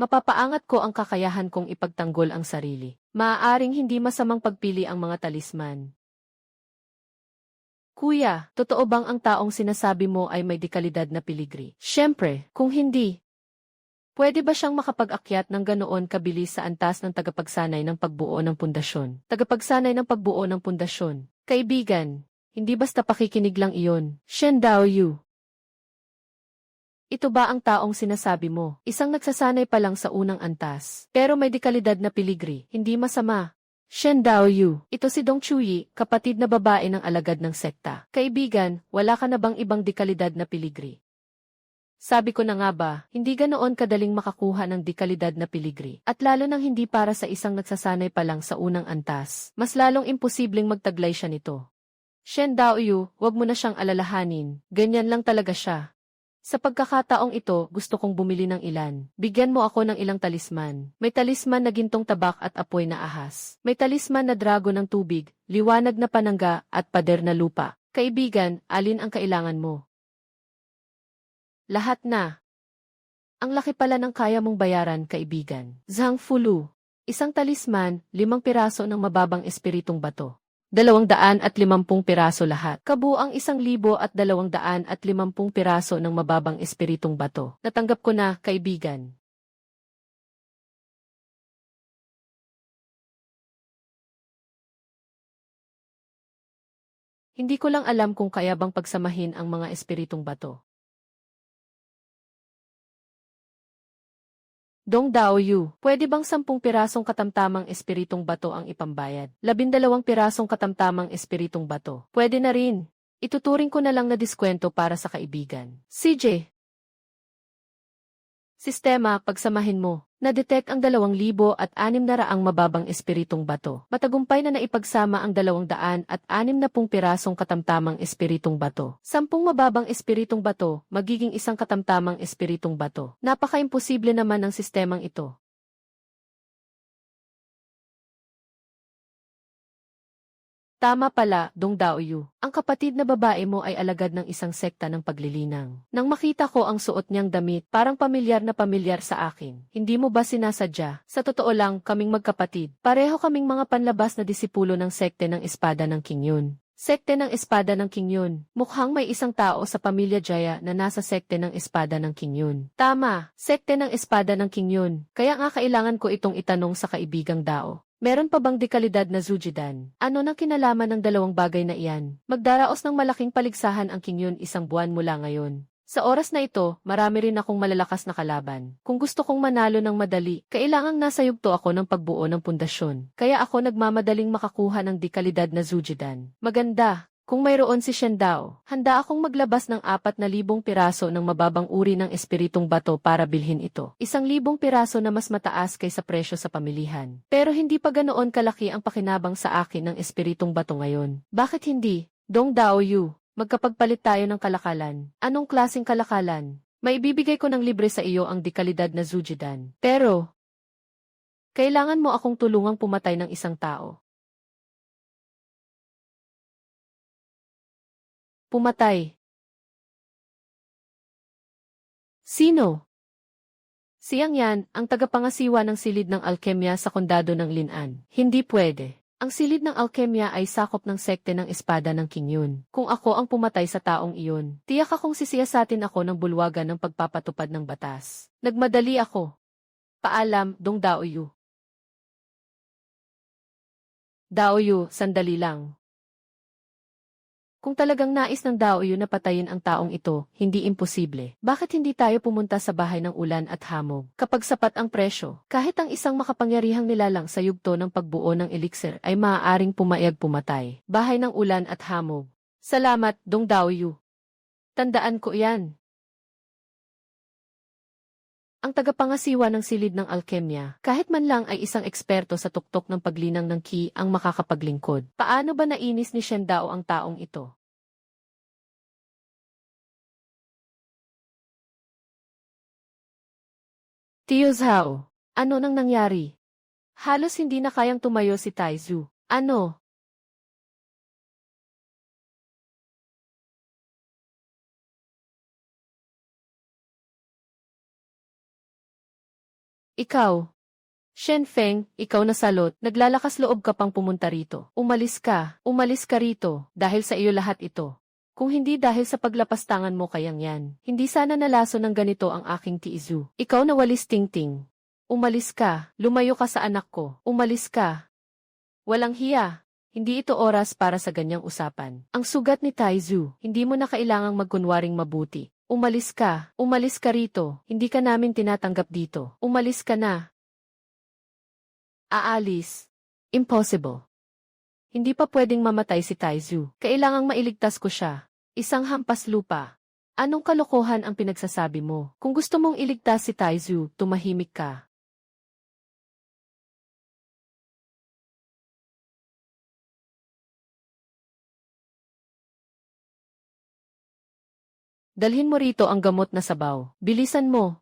Mapapaangat ko ang kakayahan kong ipagtanggol ang sarili. Maaaring hindi masamang pagpili ang mga talisman. Kuya, totoo bang ang taong sinasabi mo ay may dekalidad na piligri? Siyempre, kung hindi, pwede ba siyang makapag-akyat ng ganoon kabilis sa antas ng tagapagsanay ng pagbuo ng pundasyon? Tagapagsanay ng pagbuo ng pundasyon. Kaibigan, hindi basta pakikinig lang iyon. Shen Daoyu. Ito ba ang taong sinasabi mo? Isang nagsasanay pa lang sa unang antas, pero may dekalidad na piligri, hindi masama. Shen Daoyu, ito si Dong Chuyi, kapatid na babae ng alagad ng sekta. Kaibigan, wala ka na bang ibang dekalidad na piligri? Sabi ko na nga ba, hindi ganoon kadaling makakuha ng dekalidad na piligri, at lalo nang hindi para sa isang nagsasanay pa lang sa unang antas, mas lalong imposibleng magtaglay siya nito. Shen Daoyu, wag mo na siyang alalahanin, ganyan lang talaga siya. Sa pagkakataong ito, gusto kong bumili ng ilan. Bigyan mo ako ng ilang talisman. May talisman na gintong tabak at apoy na ahas. May talisman na drago ng tubig, liwanag na panangga, at pader na lupa. Kaibigan, alin ang kailangan mo? Lahat na. Ang laki pala ng kaya mong bayaran, kaibigan. Zhang Fulu. Isang talisman, 5 piraso ng mababang espiritong bato. 250 piraso lahat. Kabuang 1,250 piraso ng mababang espiritong bato. Natanggap ko na, kaibigan. Hindi ko lang alam kung kaya bang pagsamahin ang mga espiritong bato. Dong Daoyu, pwede bang 10 pirasong katamtamang espiritong bato ang ipambayad? 12 pirasong katamtamang espiritong bato. Pwede na rin. Ituturing ko na lang na diskwento para sa kaibigan. CJ. Sistema, pagsamahin mo. Na-detect ang 2,600 mababang espiritong bato. Matagumpay na naipagsama ang 260 pirasong katamtamang espiritong bato. 10 mababang espiritong bato, magiging isang katamtamang espiritong bato. Napaka-imposible naman ng sistemang ito. Tama pala, Dong Daoyu. Ang kapatid na babae mo ay alagad ng isang sekta ng paglilinang. Nang makita ko ang suot niyang damit, parang pamilyar na pamilyar sa akin. Hindi mo ba sinasadya? Sa totoo lang, kaming magkapatid. Pareho kaming mga panlabas na disipulo ng sekte ng Espada ng King Yun. Sekte ng Espada ng King Yun. Mukhang may isang tao sa pamilya Jaya na nasa sekte ng Espada ng King Yun. Tama, sekte ng Espada ng King Yun. Kaya nga kailangan ko itong itanong sa kaibigang Dao. Meron pa bang dekalidad na Zujidan? Ano nang kinalaman ng dalawang bagay na iyan? Magdaraos ng malaking paligsahan ang King Yun 1 buwan mula ngayon. Sa oras na ito, marami rin akong malalakas na kalaban. Kung gusto kong manalo ng madali, kailangang nasa yugto ako ng pagbuo ng pundasyon. Kaya ako nagmamadaling makakuha ng dekalidad na Zujidan. Maganda. Kung mayroon si Shen Dao, handa akong maglabas ng 4,000 piraso ng mababang uri ng espiritong bato para bilhin ito. 1,000 piraso na mas mataas kaysa presyo sa pamilihan. Pero hindi pa ganoon kalaki ang pakinabang sa akin ng espiritong bato ngayon. Bakit hindi? Dong Dao Yu, magkapagpalit tayo ng kalakalan. Anong klaseng kalakalan? Maibibigay ko ng libre sa iyo ang dekalidad na Zujidan. Pero, kailangan mo akong tulungang pumatay ng isang tao. Pumatay. Sino? Siyang yan, ang tagapangasiwa ng silid ng alkemya sa kondado ng Linan. Hindi pwede. Ang silid ng alkemya ay sakop ng sekte ng espada ng King Yun. Kung ako ang pumatay sa taong iyon, tiyak akong sisiyasatin ako ng bulwagan ng pagpapatupad ng batas. Nagmadali ako. Paalam, Dong Daoyu. Daoyu, sandali lang. Kung talagang nais ng Daoyu na patayin ang taong ito, hindi imposible. Bakit hindi tayo pumunta sa bahay ng ulan at hamog? Kapag sapat ang presyo, kahit ang isang makapangyarihang nilalang sa yugto ng pagbuo ng elixir ay maaaring pumayag pumatay. Bahay ng ulan at hamog. Salamat, Dong Daoyu. Tandaan ko yan. Ang tagapangasiwa ng silid ng alkemya, kahit man lang ay isang eksperto sa tuktok ng paglinang ng ki ang makakapaglingkod. Paano ba nainis ni Shen Dao ang taong ito? Tio Zhao, ano nang nangyari? Halos hindi na kayang tumayo si Taizu. Ano? Ikaw. Shen Feng, ikaw na salot, naglalakas loob ka pang pumunta rito. Umalis ka rito, dahil sa iyo lahat ito. Kung hindi dahil sa paglapastangan mo kayang yan, hindi sana nalaso ng ganito ang aking tiizu. Ikaw na walis tingting. Umalis ka, lumayo ka sa anak ko, umalis ka. Walang hiya. Hindi ito oras para sa ganyang usapan. Ang sugat ni Taizu, hindi mo na kailangang magkunwaring mabuti. Umalis ka rito, hindi ka namin tinatanggap dito. Umalis ka na. Aalis. Impossible. Hindi pa pwedeng mamatay si Taizu. Kailangang mailigtas ko siya. Isang hampas lupa. Anong kalokohan ang pinagsasabi mo? Kung gusto mong iligtas si Taizu, tumahimik ka. Dalhin mo rito ang gamot na sabaw. Bilisan mo.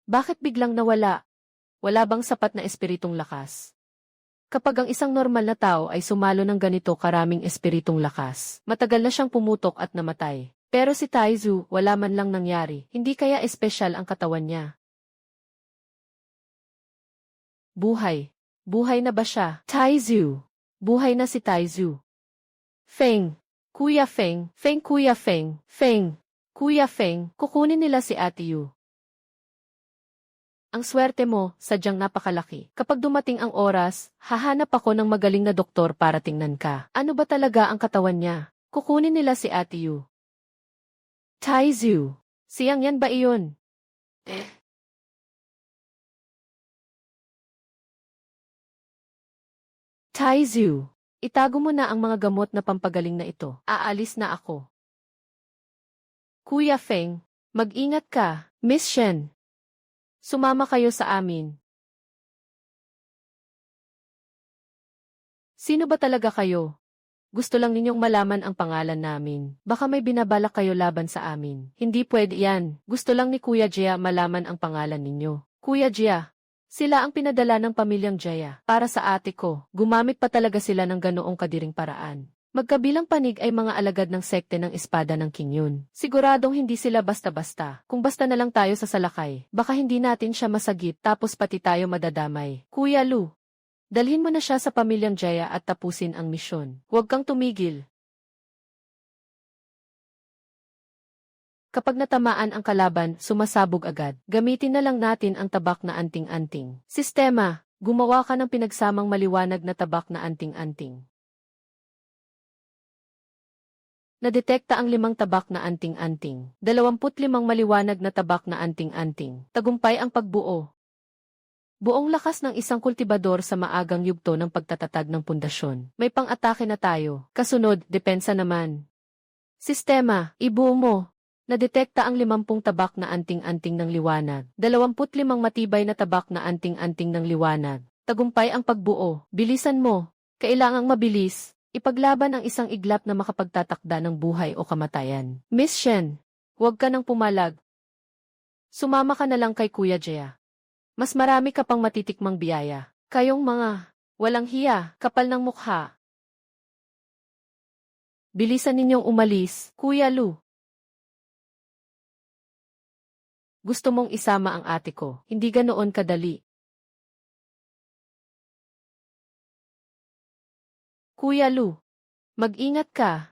Bakit biglang nawala? Wala bang sapat na espiritong lakas? Kapag ang isang normal na tao ay sumalo ng ganito karaming espiritong lakas, matagal na siyang pumutok at namatay. Pero si Taizu, wala man lang nangyari. Hindi kaya espesyal ang katawan niya. Buhay. Buhay na ba siya? Taizu. Buhay na si Taizu. Feng. Kuya Feng. Feng Kuya Feng. Feng. Kuya Feng, kukunin nila si Ate Yu. Ang swerte mo, sadyang napakalaki. Kapag dumating ang oras, hahanap ako ng magaling na doktor para tingnan ka. Ano ba talaga ang katawan niya? Kukunin nila si Ate Yu. Taizu. Siyang yan ba iyon? Taizu. Itago mo na ang mga gamot na pampagaling na ito. Aalis na ako. Kuya Feng, mag-ingat ka. Miss Shen. Sumama kayo sa amin. Sino ba talaga kayo? Gusto lang ninyong malaman ang pangalan namin. Baka may binabalak kayo laban sa amin. Hindi pwede yan. Gusto lang ni Kuya Jia malaman ang pangalan ninyo. Kuya Jia. Sila ang pinadala ng pamilyang Jaya. Para sa ate ko, gumamit pa talaga sila ng ganoong kadiring paraan. Magkabilang panig ay mga alagad ng sekte ng espada ng King Yun. Siguradong hindi sila basta-basta. Kung basta na lang tayo sa salakay, baka hindi natin siya masagip tapos pati tayo madadamay. Kuya Lu, dalhin mo na siya sa pamilyang Jaya at tapusin ang misyon. Huwag kang tumigil. Kapag natamaan ang kalaban, sumasabog agad. Gamitin na lang natin ang tabak na anting-anting. Sistema, gumawa ka ng pinagsamang maliwanag na tabak na anting-anting. Nadetekta ang 5 tabak na anting-anting. 25 maliwanag na tabak na anting-anting. Tagumpay ang pagbuo. Buong lakas ng isang kultibador sa maagang yugto ng pagtatatag ng pundasyon. May pang-atake na tayo. Kasunod, depensa naman. Sistema, ibuo mo. Nadetekta ang 50 tabak na anting-anting ng liwanag. 25 matibay na tabak na anting-anting ng liwanag. Tagumpay ang pagbuo. Bilisan mo. Kailangang mabilis. Ipaglaban ang isang iglap na makapagtatakda ng buhay o kamatayan. Miss Shen, huwag ka nang pumalag. Sumama ka na lang kay Kuya Jia. Mas marami ka pang matitikmang biyaya. Kayong mga walang hiya, kapal ng mukha. Bilisan ninyong umalis, Kuya Lu. Gusto mong isama ang ate ko, hindi ganoon kadali. Kuya Lu, mag-ingat ka.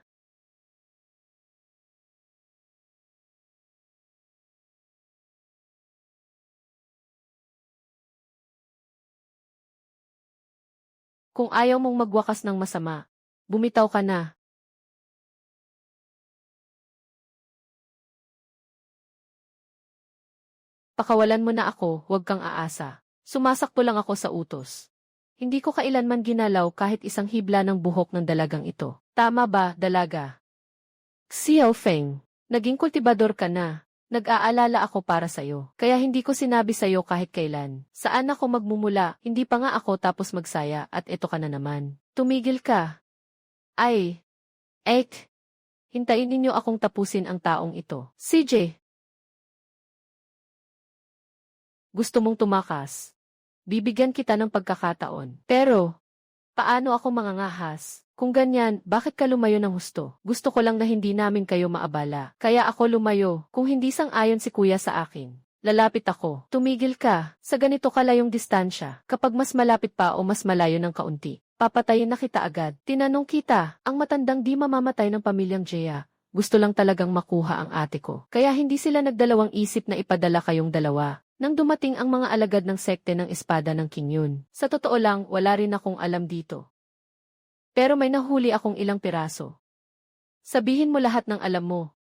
Kung ayaw mong magwakas ng masama, bumitaw ka na. Pakawalan mo na ako, huwag kang aasa. Sumasakto lang ako sa utos. Hindi ko kailanman ginalaw kahit isang hibla ng buhok ng dalagang ito. Tama ba, dalaga? Xiao Feng, naging kultibador ka na. Nag-aalala ako para sa'yo. Kaya hindi ko sinabi sa'yo kahit kailan. Saan ako magmumula, hindi pa nga ako tapos magsaya at eto ka na naman. Tumigil ka. Ay. Ek. Hintayin ninyo akong tapusin ang taong ito. CJ. Gusto mong tumakas? Bibigyan kita ng pagkakataon. Pero, paano ako mangangahas? Kung ganyan, bakit ka lumayo ng husto? Gusto ko lang na hindi namin kayo maabala. Kaya ako lumayo, kung hindi sang-ayon si kuya sa akin. Lalapit ako. Tumigil ka. Sa ganito kalayong distansya. Kapag mas malapit pa o mas malayo ng kaunti, papatayin na kita agad. Tinanong kita, ang matandang di mamamatay ng pamilyang Jia. Gusto lang talagang makuha ang ate ko. Kaya hindi sila nagdalawang isip na ipadala kayong dalawa. Nang dumating ang mga alagad ng sekte ng espada ng King Yun. Sa totoo lang, wala rin akong alam dito. Pero may nahuli akong ilang piraso. Sabihin mo lahat ng alam mo.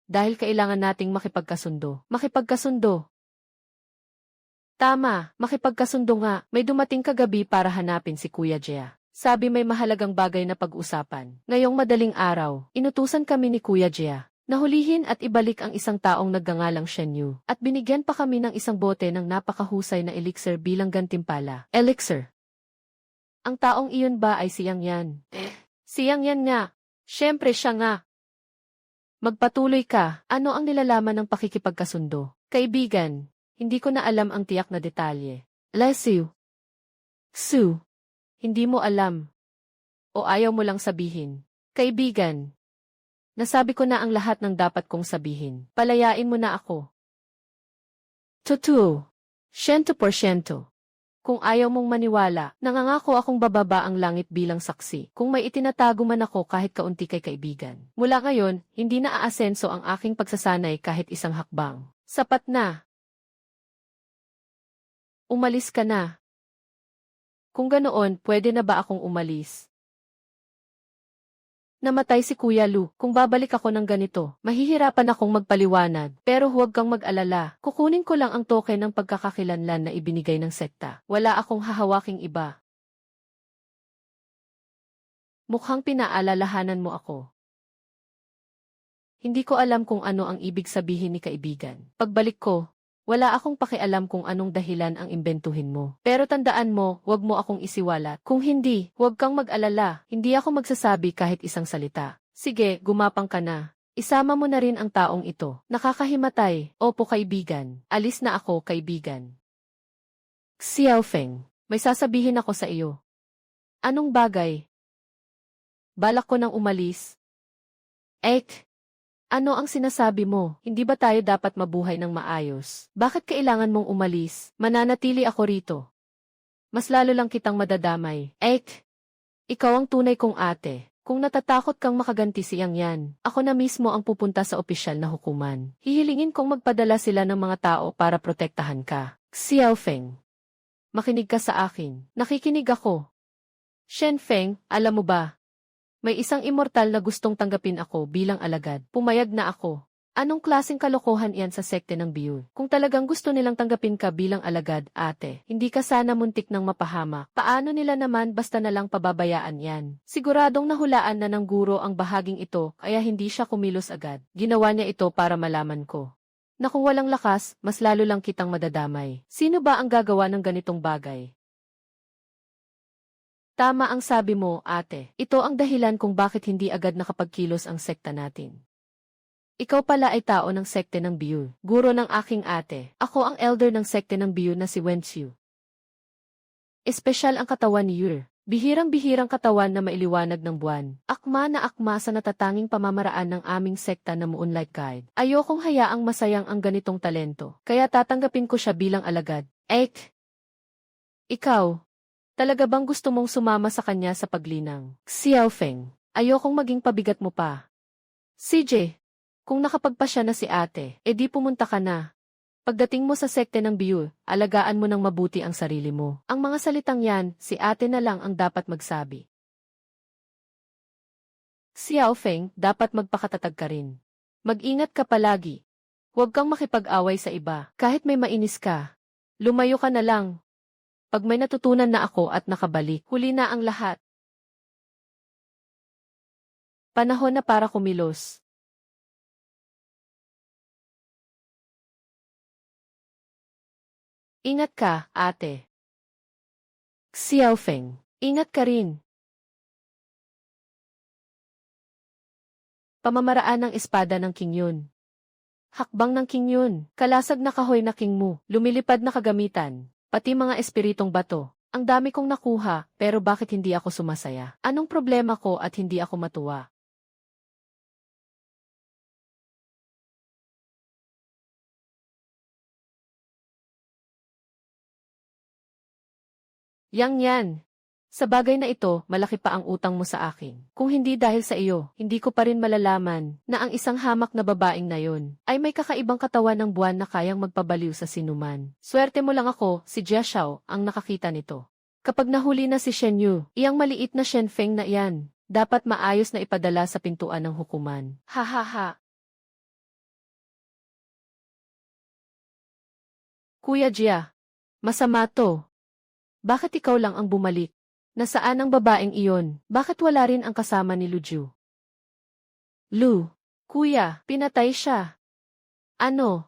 Dahil kailangan nating makipagkasundo. Makipagkasundo. Tama, makipagkasundo nga. May dumating kagabi para hanapin si Kuya Jia. Sabi may mahalagang bagay na pag-usapan. Ngayong madaling araw, inutusan kami ni Kuya Jia. Nahulihin at ibalik ang isang taong nagngangalang Shen Yu. At binigyan pa kami ng isang bote ng napakahusay na elixir bilang gantimpala. Elixir. Ang taong iyon ba ay si Yang Yan? Si Yang Yan nga. Siyempre siya nga. Magpatuloy ka. Ano ang nilalaman ng pakikipagkasundo? Kaibigan, hindi ko na alam ang tiyak na detalye. Lesiu. Su. Hindi mo alam. O ayaw mo lang sabihin. Kaibigan. Nasabi ko na ang lahat ng dapat kong sabihin. Palayain mo na ako. Totoo. 100%. Kung ayaw mong maniwala, nangangako akong bababa ang langit bilang saksi. Kung may itinatago man ako kahit kaunti kay kaibigan. Mula ngayon, hindi na aasenso ang aking pagsasanay kahit isang hakbang. Sapat na. Umalis ka na. Kung ganoon, pwede na ba akong umalis? Namatay si Kuya Lu. Kung babalik ako ng ganito, mahihirapan akong magpaliwanag. Pero huwag kang mag-alala. Kukunin ko lang ang token ng pagkakakilanlan na ibinigay ng sekta. Wala akong hahawaking iba. Mukhang pinaalalahanan mo ako. Hindi ko alam kung ano ang ibig sabihin ni kaibigan. Pagbalik ko, wala akong pakialam kung anong dahilan ang imbentuhin mo. Pero tandaan mo, huwag mo akong isiwalat. Kung hindi, huwag kang mag-alala. Hindi ako magsasabi kahit isang salita. Sige, gumapang ka na. Isama mo na rin ang taong ito. Nakakahimatay. Opo kaibigan. Alis na ako kaibigan. Xiao Feng, may sasabihin ako sa iyo. Anong bagay? Balak ko nang umalis. Ek, ano ang sinasabi mo? Hindi ba tayo dapat mabuhay ng maayos? Bakit kailangan mong umalis? Mananatili ako rito. Mas lalo lang kitang madadamay. Ek, ikaw ang tunay kong ate. Kung natatakot kang makaganti siyang yan, ako na mismo ang pupunta sa opisyal na hukuman. Hihilingin kong magpadala sila ng mga tao para protektahan ka. Xiaofeng, makinig ka sa akin. Nakikinig ako. Shen Feng, alam mo ba? May isang immortal na gustong tanggapin ako bilang alagad. Pumayag na ako. Anong klaseng kalokohan iyan sa sekte ng Biyu? Kung talagang gusto nilang tanggapin ka bilang alagad, ate, hindi ka sana muntik ng mapahamak. Paano nila naman basta na lang pababayaan yan? Siguradong nahulaan na ng guro ang bahaging ito kaya hindi siya kumilos agad. Ginawa niya ito para malaman ko na kung walang lakas, mas lalo lang kitang madadamay. Sino ba ang gagawa ng ganitong bagay? Tama ang sabi mo, ate. Ito ang dahilan kung bakit hindi agad nakapagkilos ang sekta natin. Ikaw pala ay tao ng sekte ng Biyu. Guro ng aking ate. Ako ang elder ng sekte ng Biyu na si Wenxiu. Espesyal ang katawan ni Yu. Bihirang-bihirang katawan na mailiwanag ng buwan. Akma na akma sa natatanging pamamaraan ng aming sekta na Moonlight Guide. Ayokong hayaang masayang ang ganitong talento. Kaya tatanggapin ko siya bilang alagad. Ek! Ikaw! Talaga bang gusto mong sumama sa kanya sa paglinang? Xiaofeng, ayokong maging pabigat mo pa. CJ! Kung nakapagpasya na si ate, edi pumunta ka na. Pagdating mo sa sekte ng Biyu, alagaan mo ng mabuti ang sarili mo. Ang mga salitang yan, si ate na lang ang dapat magsabi. Xiaofeng, dapat magpakatatag ka rin. Mag-ingat ka palagi. Huwag kang makipag-away sa iba. Kahit may mainis ka, lumayo ka na lang. Pag may natutunan na ako at nakabalik, huli na ang lahat. Panahon na para kumilos. Ingat ka, ate. Xiaofeng, ingat ka rin. Pamamaraan ng espada ng King Yun. Hakbang ng King Yun, kalasag na kahoy na King Mu, lumilipad na kagamitan, pati mga espiritong bato. Ang dami kong nakuha, pero bakit hindi ako sumasaya? Anong problema ko at hindi ako matuwa? Yang yan. Sa bagay na ito, malaki pa ang utang mo sa akin. Kung hindi dahil sa iyo, hindi ko pa rin malalaman na ang isang hamak na babaeng na yon ay may kakaibang katawan ng buwan na kayang magpabaliw sa sinuman. Swerte mo lang ako, si Jia Xiao, ang nakakita nito. Kapag nahuli na si Shen Yu, iyang maliit na Shen Feng na iyan, dapat maayos na ipadala sa pintuan ng hukuman. Ha ha ha. Kuya Jia, masama to. Bakit ikaw lang ang bumalik? Nasaan ang babaeng iyon? Bakit wala rin ang kasama ni Luju? Lu, kuya, pinatay siya. Ano?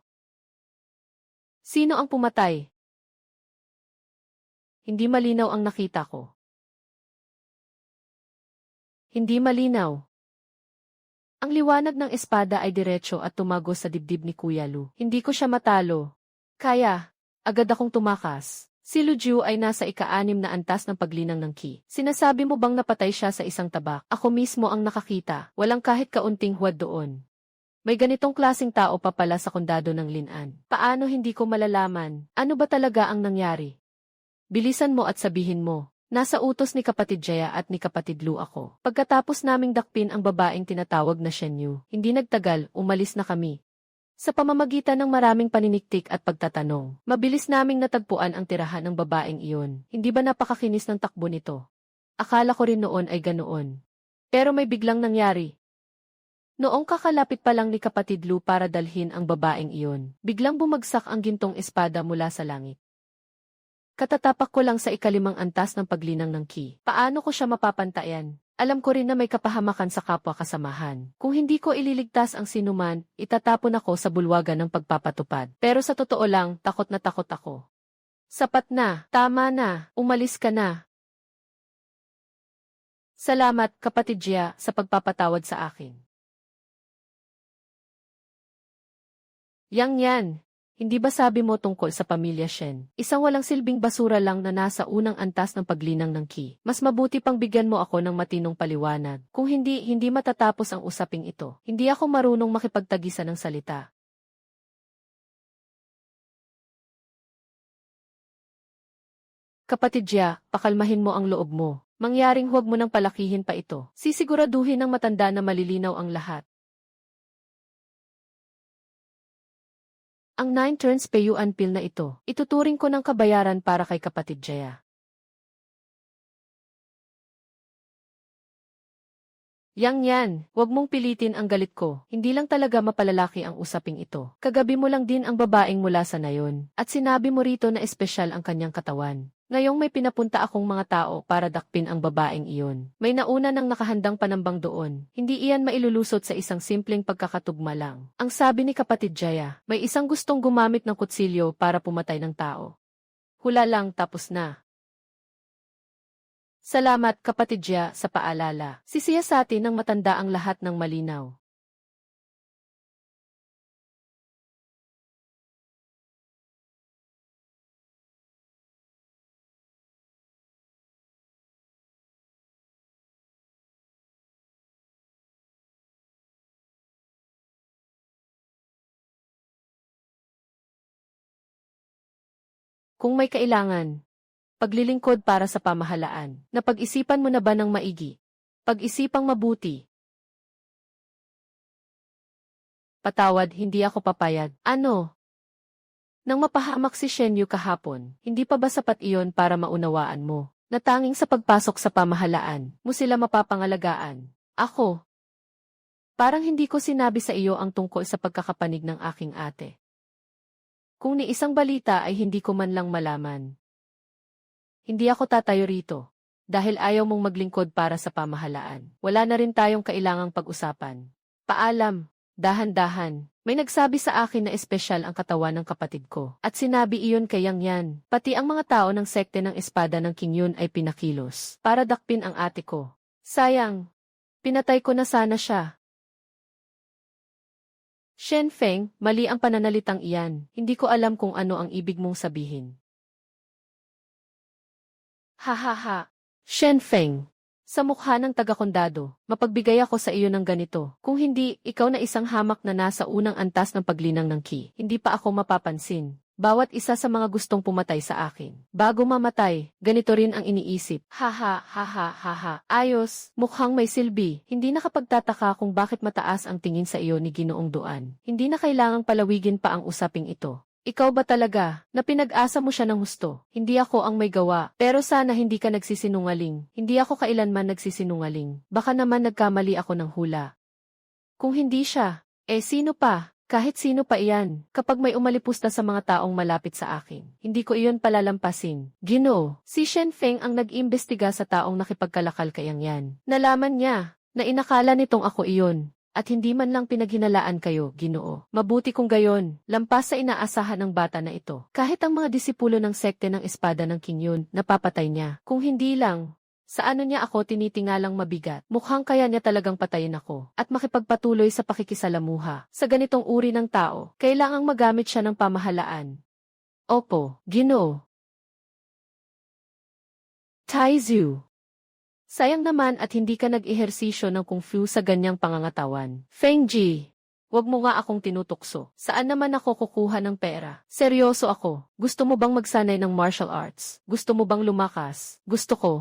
Sino ang pumatay? Hindi malinaw ang nakita ko. Hindi malinaw. Ang liwanag ng espada ay diretso at tumagos sa dibdib ni Kuya Lu. Hindi ko siya matalo. Kaya, agad akong tumakas. Si Luju ay nasa ika-6 na antas ng paglinang ng Qi. Sinasabi mo bang napatay siya sa isang tabak? Ako mismo ang nakakita. Walang kahit kaunting huwad doon. May ganitong klaseng tao pa pala sa kondado ng Linan. Paano hindi ko malalaman? Ano ba talaga ang nangyari? Bilisan mo at sabihin mo. Nasa utos ni kapatid Jaya at ni kapatid Lu ako. Pagkatapos naming dakpin ang babaeng tinatawag na Shen Yu, hindi nagtagal, umalis na kami. Sa pamamagitan ng maraming paniniktik at pagtatanong, mabilis naming natagpuan ang tirahan ng babaeng iyon. Hindi ba napakakinis ng takbo nito? Akala ko rin noon ay ganoon. Pero may biglang nangyari. Noong kakalapit pa lang ni kapatid Lu para dalhin ang babaeng iyon, biglang bumagsak ang gintong espada mula sa langit. Katatapak ko lang sa ika-5 antas ng paglinang ng Qi. Paano ko siya mapapantayan? Alam ko rin na may kapahamakan sa kapwa kasamahan. Kung hindi ko ililigtas ang sinuman, itatapon ako sa bulwagan ng pagpapatupad. Pero sa totoo lang, takot na takot ako. Sapat na, tama na, umalis ka na. Salamat, kapatid Jia, sa pagpapatawad sa akin. Yang yan, Hindi ba sabi mo tungkol sa pamilya Shen? Isang walang silbing basura lang na nasa unang antas ng paglinang ng Qi. Mas mabuti pang bigyan mo ako ng matinong paliwanag. Kung hindi matatapos ang usaping ito. Hindi ako marunong makipagtagisan ng salita. Kapatid Jia, pakalmahin mo ang loob mo. Mangyaring huwag mo nang palakihin pa ito. Sisiguraduhin ng matanda na malilinaw ang lahat. Ang 9 turns payuan pill na ito, ituturing ko ng kabayaran para kay kapatid Jaya. Yan, huwag mong pilitin ang galit ko, hindi lang talaga mapalalaki ang usaping ito. Kagabi mo lang din ang babaeng mula sa nayon, at sinabi mo rito na espesyal ang kanyang katawan. Ngayong may pinapunta akong mga tao para dakpin ang babaeng iyon. May nauna ng nakahandang panambang doon. Hindi iyan mailulusot sa isang simpleng pagkakatugma lang. Ang sabi ni kapatid Jaya, may isang gustong gumamit ng kutsilyo para pumatay ng tao. Hula lang tapos na. Salamat kapatid Jaya sa paalala. Sisiyasatin ng matanda ang lahat ng malinaw. Kung may kailangan, paglilingkod para sa pamahalaan. Napag-isipan mo na ba ng maigi? Pag-isipang mabuti. Patawad, hindi ako papayag. Ano? Nang mapahamak si Shen Yu kahapon, hindi pa ba sapat iyon para maunawaan mo? Na tanging sa pagpasok sa pamahalaan, mo sila mapapangalagaan. Ako. Parang hindi ko sinabi sa iyo ang tungkol sa pagkakapanig ng aking ate. Kung ni isang balita ay hindi ko man lang malaman. Hindi ako tatayo rito. Dahil ayaw mong maglingkod para sa pamahalaan. Wala na rin tayong kailangang pag-usapan. Paalam, dahan-dahan. May nagsabi sa akin na espesyal ang katawan ng kapatid ko. At sinabi iyon kay Yang Yan. Pati ang mga tao ng sekte ng espada ng King Yun ay pinakilos. Para dakpin ang ate ko. Sayang. Pinatay ko na sana siya. Shen Feng, mali ang pananalitang iyan. Hindi ko alam kung ano ang ibig mong sabihin. Hahaha. Shen Feng. Sa mukha ng taga-kondado, mapagbigay ako sa iyo ng ganito. Kung hindi, ikaw na isang hamak na nasa unang antas ng paglinang ng Qi. Hindi pa ako mapapansin. Bawat isa sa mga gustong pumatay sa akin. Bago mamatay, ganito rin ang iniisip. Haha. Ayos, mukhang may silbi. Hindi nakapagtataka kung bakit mataas ang tingin sa iyo ni Ginoong Duan. Hindi na kailangang palawigin pa ang usaping ito. Ikaw ba talaga, na pinag-asa mo siya ng husto? Hindi ako ang may gawa, pero sana hindi ka nagsisinungaling. Hindi ako kailanman nagsisinungaling. Baka naman nagkamali ako ng hula. Kung hindi siya, sino pa? Kahit sino pa iyan, kapag may umalipusta sa mga taong malapit sa akin, hindi ko iyon palalampasin. Ginoo, si Shen Feng ang nag-imbestiga sa taong nakipagkalakal kay Yang Yan. Nalaman niya, na inakala nitong ako iyon. At hindi man lang pinaghinalaan kayo, Ginoo. Mabuti kung gayon, lampas sa inaasahan ng bata na ito. Kahit ang mga disipulo ng sekte ng espada ng King Yun, napapatay niya. Kung hindi lang, sa ano niya ako tinitingalang mabigat, mukhang kaya niya talagang patayin ako. At makipagpatuloy sa pakikisalamuha. Sa ganitong uri ng tao, kailangang magamit siya ng pamahalaan. Opo, Ginoo. Taizu. Sayang naman at hindi ka nag-ehersisyo ng kung fu sa ganyang pangangatawan. Feng Ji, wag mo nga akong tinutukso. Saan naman ako kukuha ng pera? Seryoso ako. Gusto mo bang magsanay ng martial arts? Gusto mo bang lumakas? Gusto ko.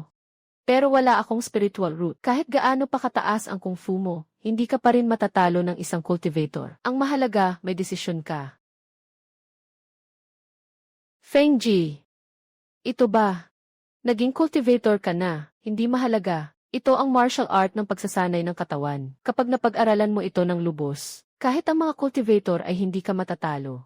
Pero wala akong spiritual root. Kahit gaano pa kataas ang kung fu mo, hindi ka pa rin matatalo ng isang cultivator. Ang mahalaga, may desisyon ka. Feng Ji, ito ba? Naging cultivator ka na. Hindi mahalaga. Ito ang martial art ng pagsasanay ng katawan. Kapag napag-aralan mo ito ng lubos, kahit ang mga cultivator ay hindi ka matatalo.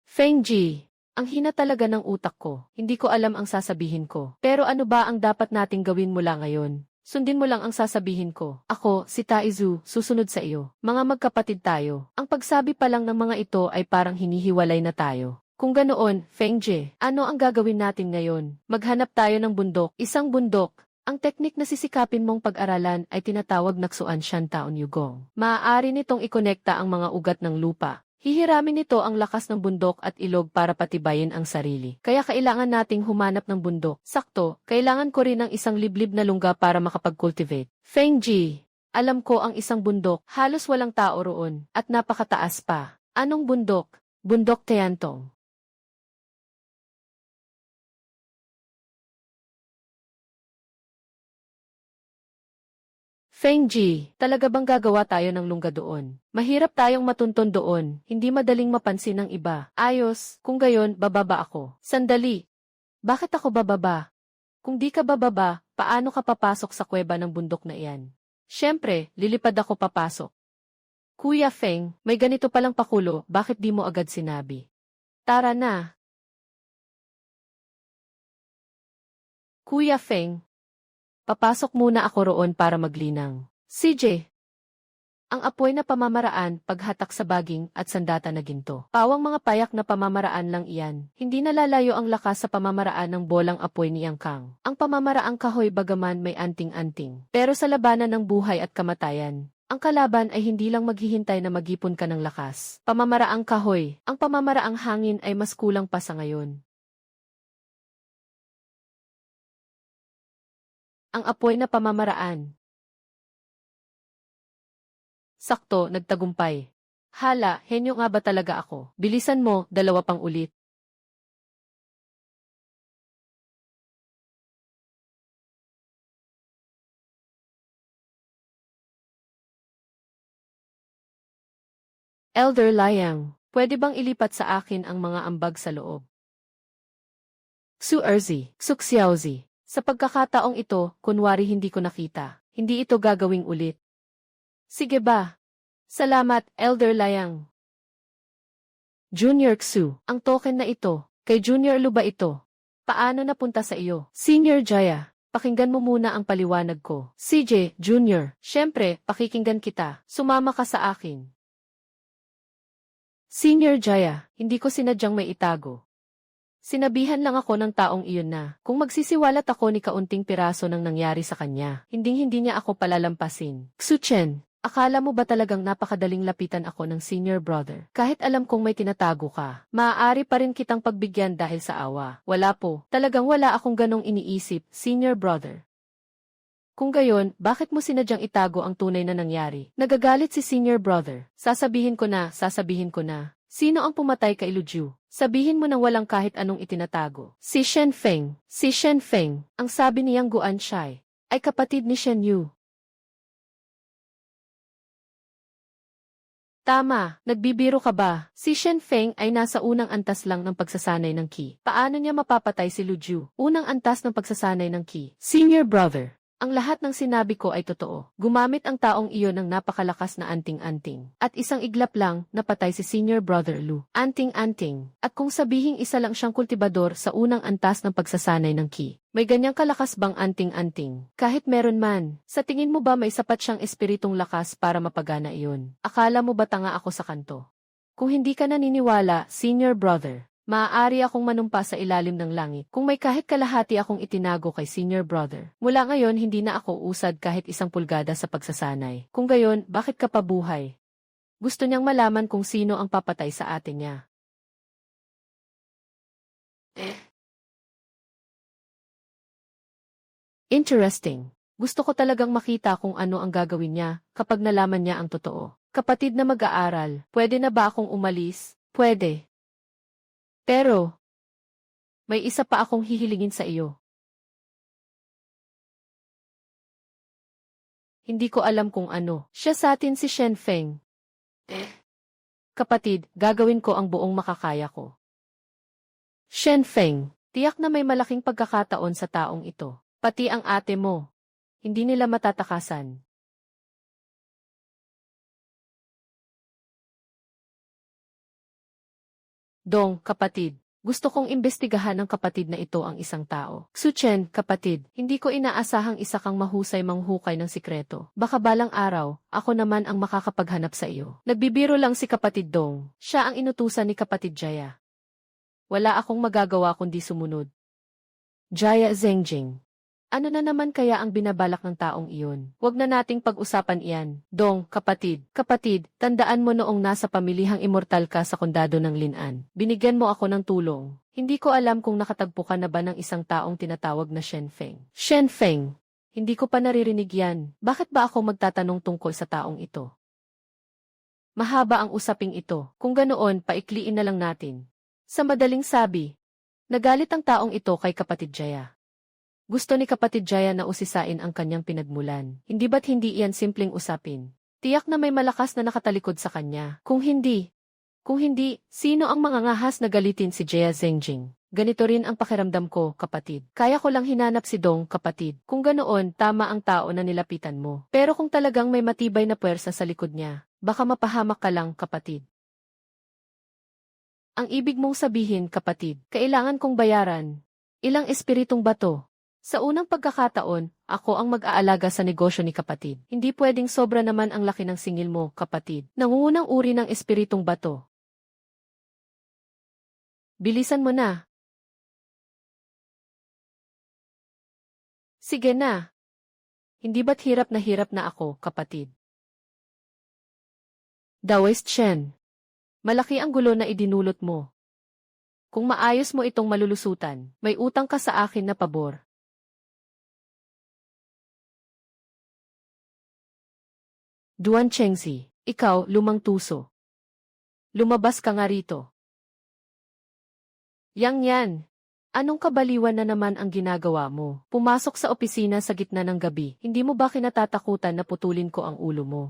Feng Ji, ang hina talaga ng utak ko. Hindi ko alam ang sasabihin ko. Pero ano ba ang dapat nating gawin mula ngayon? Sundin mo lang ang sasabihin ko. Ako, si Taizu, susunod sa iyo. Mga magkapatid tayo. Ang pagsabi pa lang ng mga ito ay parang hinihiwalay na tayo. Kung ganoon, Feng Jie, ano ang gagawin natin ngayon? Maghanap tayo ng bundok, isang bundok. Ang teknik na sisikapin mong pag-aralan ay tinatawag na Xuan Shan Taon Yugong. Maaari nitong ikonekta ang mga ugat ng lupa. Hihiramin nito ang lakas ng bundok at ilog para patibayin ang sarili. Kaya kailangan nating humanap ng bundok. Sakto, kailangan ko rin ng isang liblib na lungga para makapag-cultivate. Feng Ji, alam ko ang isang bundok, halos walang tao roon, at napakataas pa. Anong bundok? Bundok Tiantong. Feng Ji, talaga bang gagawa tayo ng lungga doon? Mahirap tayong matunton doon, hindi madaling mapansin ng iba. Ayos, kung gayon, bababa ako. Sandali. Bakit ako bababa? Kung di ka bababa, paano ka papasok sa kuweba ng bundok na iyan? Siyempre, lilipad ako papasok. Kuya Feng, may ganito palang pakulo, bakit di mo agad sinabi? Tara na. Kuya Feng, papasok muna ako roon para maglinang. CJ. Ang apoy na pamamaraan, paghatak sa baging at sandata na ginto. Pawang mga payak na pamamaraan lang iyan. Hindi nalalayo ang lakas sa pamamaraan ng bolang apoy ni Yang Kang. Ang pamamaraang kahoy bagaman may anting-anting. Pero sa labanan ng buhay at kamatayan, ang kalaban ay hindi lang maghihintay na magipon ka ng lakas. Pamamaraang kahoy, ang pamamaraang hangin ay mas kulang pa sa ngayon. Ang apoy na pamamaraan. Sakto, nagtagumpay. Hala, henyo nga ba talaga ako? Bilisan mo, dalawa pang ulit. Elder Liang, pwede bang ilipat sa akin ang mga ambag sa loob? Xu Erzi, Xu Xiaozi. Sa pagkakataong ito, kunwari hindi ko nakita. Hindi ito gagawing ulit. Sige ba? Salamat, Elder Liang. Junior Xu, ang token na ito, kay Junior Lu ba ito? Paano napunta sa iyo? Senior Jaya, pakinggan mo muna ang paliwanag ko. CJ, Junior, syempre, pakikinggan kita. Sumama ka sa akin. Senior Jaya, hindi ko sinadyang may itago. Sinabihan lang ako ng taong iyon na, kung magsisiwalat ako ni kaunting piraso ng nangyari sa kanya, hinding-hindi niya ako palalampasin. Xu Chen, akala mo ba talagang napakadaling lapitan ako ng senior brother? Kahit alam kong may tinatago ka, maaari pa rin kitang pagbigyan dahil sa awa. Wala po, talagang wala akong ganong iniisip, senior brother. Kung gayon, bakit mo sinadyang itago ang tunay na nangyari? Nagagalit si senior brother. Sasabihin ko na. Sino ang pumatay kay Lu Jiu? Sabihin mo nang walang kahit anong itinatago. Si Shen Feng. Si Shen Feng, ang sabi niyang Guan Shai, ay kapatid ni Shen Yu. Tama, nagbibiro ka ba? Si Shen Feng ay nasa unang antas lang ng pagsasanay ng Qi. Paano niya mapapatay si Lu Jiu? Unang antas ng pagsasanay ng Qi. Senior brother. Ang lahat ng sinabi ko ay totoo. Gumamit ang taong iyon ng napakalakas na anting-anting. At isang iglap lang, napatay si Senior Brother Lu. Anting-anting. At kung sabihing isa lang siyang kultibador sa unang antas ng pagsasanay ng Qi, may ganyang kalakas bang anting-anting? Kahit meron man, sa tingin mo ba may sapat siyang espiritong lakas para mapagana iyon? Akala mo ba tanga ako sa kanto? Kung hindi ka naniniwala, Senior Brother, maaari akong manumpa sa ilalim ng langit kung may kahit kalahati akong itinago kay senior brother. Mula ngayon hindi na ako usad kahit 1 pulgada sa pagsasanay. Kung gayon, bakit ka pa buhay? Gusto niyang malaman kung sino ang papatay sa atin niya. Interesting. Gusto ko talagang makita kung ano ang gagawin niya kapag nalaman niya ang totoo. Kapatid na mag-aaral, pwede na ba akong umalis? Pwede. Pero, may isa pa akong hihilingin sa iyo. Hindi ko alam kung ano. Siya sa atin si Shen Feng. Kapatid, gagawin ko ang buong makakaya ko. Shen Feng, tiyak na may malaking pagkakataon sa taong ito. Pati ang ate mo. Hindi nila matatakasan. Dong, kapatid. Gusto kong imbestigahan ng kapatid na ito ang isang tao. Xu Chen, kapatid, hindi ko inaasahang isa kang mahusay manghukay ng sikreto. Baka balang araw, ako naman ang makakapaghanap sa iyo. Nagbibiro lang si kapatid Dong. Siya ang inutusan ni kapatid Jaya. Wala akong magagawa kundi sumunod. Jaya Zhengjing. Ano na naman kaya ang binabalak ng taong iyon? Huwag na nating pag-usapan iyan. Dong, kapatid, tandaan mo noong nasa pamilihang immortal ka sa kondado ng Linan. Binigyan mo ako ng tulong. Hindi ko alam kung nakatagpo ka na ba ng isang taong tinatawag na Shen Feng. Shen Feng, hindi ko pa naririnig yan. Bakit ba ako magtatanong tungkol sa taong ito? Mahaba ang usaping ito. Kung ganoon, paikliin na lang natin. Sa madaling sabi, nagalit ang taong ito kay kapatid Jaya. Gusto ni kapatid Jaya na usisain ang kanyang pinagmulan. Hindi ba't hindi iyan simpleng usapin? Tiyak na may malakas na nakatalikod sa kanya. Kung hindi, sino ang mangangahas na galitin si Jaya Zengjing? Ganito rin ang pakiramdam ko, kapatid. Kaya ko lang hinanap si Dong, kapatid. Kung ganoon, tama ang tao na nilapitan mo. Pero kung talagang may matibay na puwersa sa likod niya, baka mapahamak ka lang, kapatid. Ang ibig mong sabihin, kapatid, kailangan kong bayaran. Ilang espiritong bato? Sa unang pagkakataon, ako ang mag-aalaga sa negosyo ni kapatid. Hindi pwedeng sobra naman ang laki ng singil mo, kapatid. Nangungunang uri ng espiritong bato. Bilisan mo na. Sige na. Hindi ba't hirap na ako, kapatid? Daoist Shen. Malaki ang gulo na idinulot mo. Kung maayos mo itong malulusutan, may utang ka sa akin na pabor. Duan Chengzi, ikaw, lumang tuso. Lumabas ka nga rito. Yan. Anong kabaliwan na naman ang ginagawa mo? Pumasok sa opisina sa gitna ng gabi, hindi mo ba kinatatakutan na putulin ko ang ulo mo?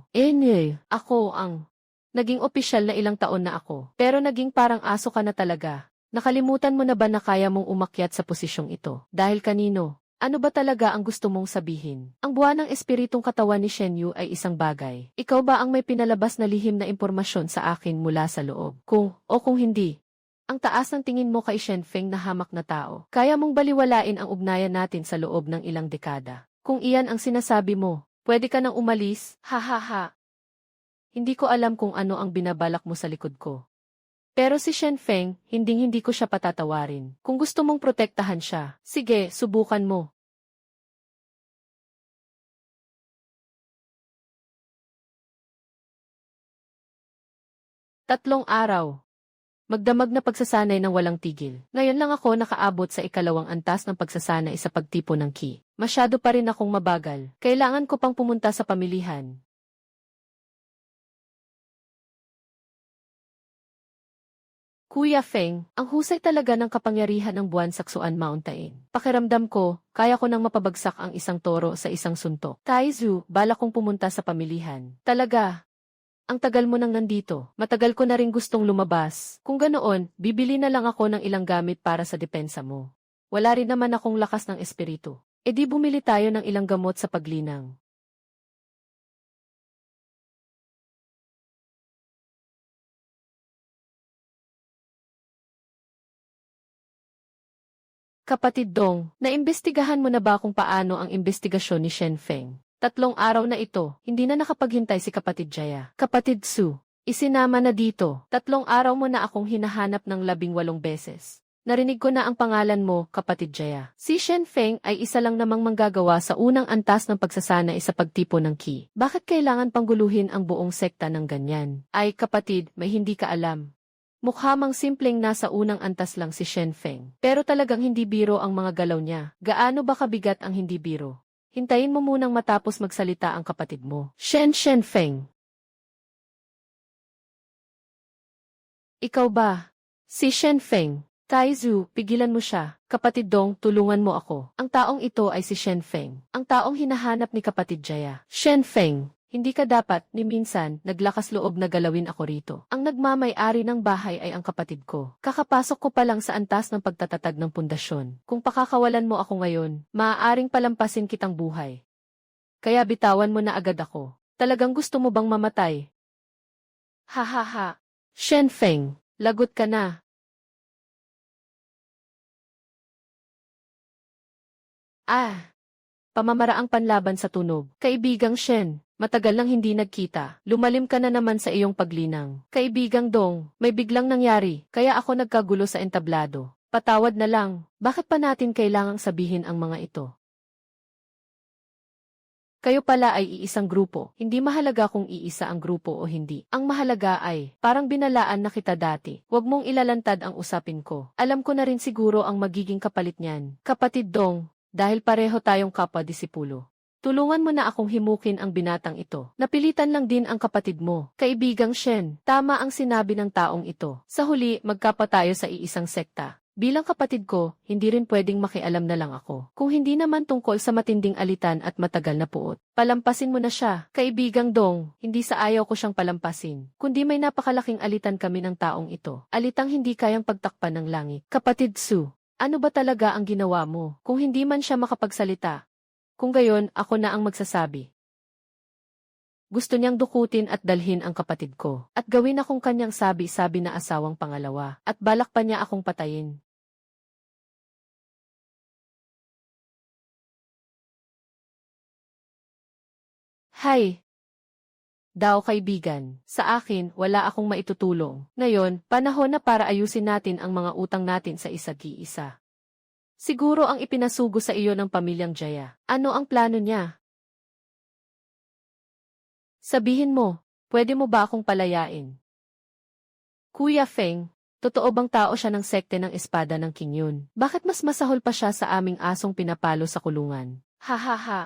Ako ang naging opisyal na ilang taon na ako, pero naging parang aso ka na talaga. Nakalimutan mo na ba na kaya mong umakyat sa posisyong ito? Dahil kanino? Ano ba talaga ang gusto mong sabihin? Ang buwan ng espiritong katawan ni Shen Yu ay isang bagay. Ikaw ba ang may pinalabas na lihim na impormasyon sa akin mula sa loob? Kung hindi, ang taas ng tingin mo kay Shen Feng na hamak na tao. Kaya mong baliwalain ang ugnayan natin sa loob ng ilang dekada. Kung iyan ang sinasabi mo, pwede ka nang umalis, ha. Hindi ko alam kung ano ang binabalak mo sa likod ko. Pero si Shen Feng, hindi ko siya patatawarin. Kung gusto mong protektahan siya, sige, subukan mo. Tatlong araw. Magdamag na pagsasanay ng walang tigil. Ngayon lang ako nakaabot sa ikalawang antas ng pagsasanay sa pagtipo ng ki. Masyado pa rin akong mabagal. Kailangan ko pang pumunta sa pamilihan. Kuya Feng, ang husay talaga ng kapangyarihan ng buwan Saksuan Mountain. Pakiramdam ko, kaya ko nang mapabagsak ang isang toro sa isang suntok. Taizu, balak kong pumunta sa pamilihan. Talaga? Ang tagal mo nang nandito. Matagal ko na rin gustong lumabas. Kung ganoon, bibili na lang ako ng ilang gamit para sa depensa mo. Wala rin naman akong lakas ng espiritu. E di bumili tayo ng ilang gamot sa paglinang. Kapatid Dong, naimbestigahan mo na ba kung paano ang imbestigasyon ni Shen Feng? 3 araw na ito, hindi na nakapaghintay si kapatid Jaya. Kapatid Su, isinama na dito. 3 araw mo na akong hinahanap ng 18 beses. Narinig ko na ang pangalan mo, kapatid Jaya. Si Shen Feng ay isa lang namang manggagawa sa unang antas ng pagsasanay sa pagtipo ng ki. Bakit kailangan pangguluhin ang buong sekta ng ganyan? Ay kapatid, may hindi ka alam. Mukha mang simpleng nasa unang antas lang si Shen Feng. Pero talagang hindi biro ang mga galaw niya. Gaano ba kabigat ang hindi biro? Hintayin mo munang matapos magsalita ang kapatid mo. Shen Feng. Ikaw ba? Si Shen Feng. Taizu, pigilan mo siya. Kapatid Dong, tulungan mo ako. Ang taong ito ay si Shen Feng. Ang taong hinahanap ni kapatid Jaya. Shen Feng. Hindi ka dapat, ni minsan, naglakas loob na galawin ako rito. Ang nagmamay-ari ng bahay ay ang kapatid ko. Kakapasok ko pa lang sa antas ng pagtatatag ng pundasyon. Kung pakakawalan mo ako ngayon, maaaring palampasin kitang buhay. Kaya bitawan mo na agad ako. Talagang gusto mo bang mamatay? Ha. Shen Feng, lagot ka na. Pamamaraang panlaban sa tunog. Kaibigang Shen. Matagal nang hindi nagkita. Lumalim ka na naman sa iyong paglinang. Kaibigang Dong, may biglang nangyari, kaya ako nagkagulo sa entablado. Patawad na lang, bakit pa natin kailangang sabihin ang mga ito? Kayo pala ay iisang grupo. Hindi mahalaga kung iisa ang grupo o hindi. Ang mahalaga ay, parang binalaan na kita dati. Huwag mong ilalantad ang usapin ko. Alam ko na rin siguro ang magiging kapalit niyan. Kapatid Dong, dahil pareho tayong kapwa-disipulo. Tulungan mo na akong himukin ang binatang ito. Napilitan lang din ang kapatid mo. Kaibigang Shen, tama ang sinabi ng taong ito. Sa huli, magkapa tayo sa iisang sekta. Bilang kapatid ko, hindi rin pwedeng makialam na lang ako. Kung hindi naman tungkol sa matinding alitan at matagal na puot. Palampasin mo na siya. Kaibigang Dong, hindi sa ayaw ko siyang palampasin. Kundi may napakalaking alitan kami ng taong ito. Alitang hindi kayang pagtakpan ng langit. Kapatid Su, ano ba talaga ang ginawa mo? Kung hindi man siya makapagsalita. Kung gayon, ako na ang magsasabi. Gusto niyang dukutin at dalhin ang kapatid ko. At gawin akong kanyang sabi-sabi na asawang pangalawa. At balak pa niya akong patayin. Hay! Daw kaibigan, sa akin, wala akong maitutulong. Ngayon, panahon na para ayusin natin ang mga utang natin sa isa't-isa. Siguro ang ipinasugo sa iyo ng pamilyang Jaya. Ano ang plano niya? Sabihin mo, pwede mo ba akong palayain? Kuya Feng, totoo bang tao siya ng sekte ng espada ng King Yun? Bakit mas masahol pa siya sa aming asong pinapalo sa kulungan? Ha ha ha.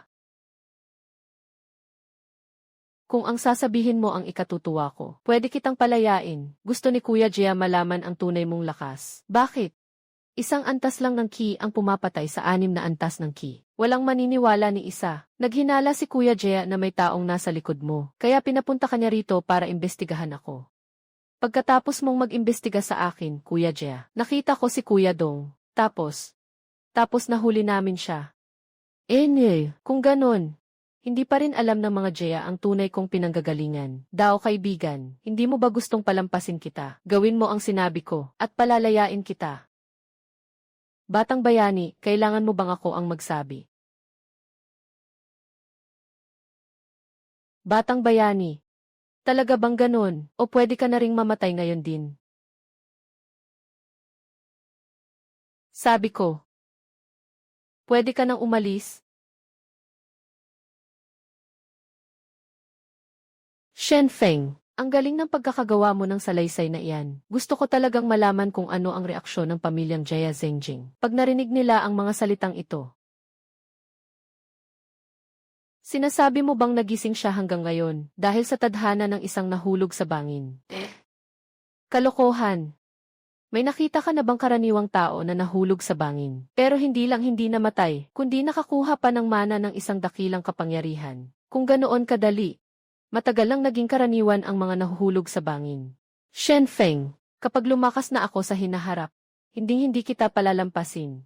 Kung ang sasabihin mo ang ikatutuwa ko, pwede kitang palayain. Gusto ni Kuya Jia malaman ang tunay mong lakas. Bakit? Isang antas lang ng ki ang pumapatay sa 6 na antas ng ki. Walang maniniwala ni isa. Naghinala si Kuya Jia na may taong nasa likod mo. Kaya pinapunta ka niya rito para imbestigahan ako. Pagkatapos mong mag-imbestiga sa akin, Kuya Jia, nakita ko si Kuya Dong. Tapos nahuli namin siya. Kung ganon, hindi pa rin alam ng mga Jia ang tunay kong pinanggagalingan. Dao kaibigan, hindi mo ba gustong palampasin kita? Gawin mo ang sinabi ko, at palalayain kita. Batang bayani, kailangan mo bang ako ang magsabi? Batang bayani, talaga bang ganon, o pwede ka na ring mamatay ngayon din? Sabi ko, pwede ka nang umalis? Shen Feng, ang galing ng pagkakagawa mo ng salaysay na iyan. Gusto ko talagang malaman kung ano ang reaksyon ng pamilyang Jia Zhengjing pag narinig nila ang mga salitang ito. Sinasabi mo bang nagising siya hanggang ngayon dahil sa tadhana ng isang nahulog sa bangin? Kalokohan. May nakita ka na bang karaniwang tao na nahulog sa bangin, pero hindi namatay, kundi nakakuha pa ng mana ng isang dakilang kapangyarihan? Kung ganoon kadali, matagal lang naging karaniwan ang mga nahuhulog sa bangin. Shen Feng, kapag lumakas na ako sa hinaharap, hindi kita palalampasin.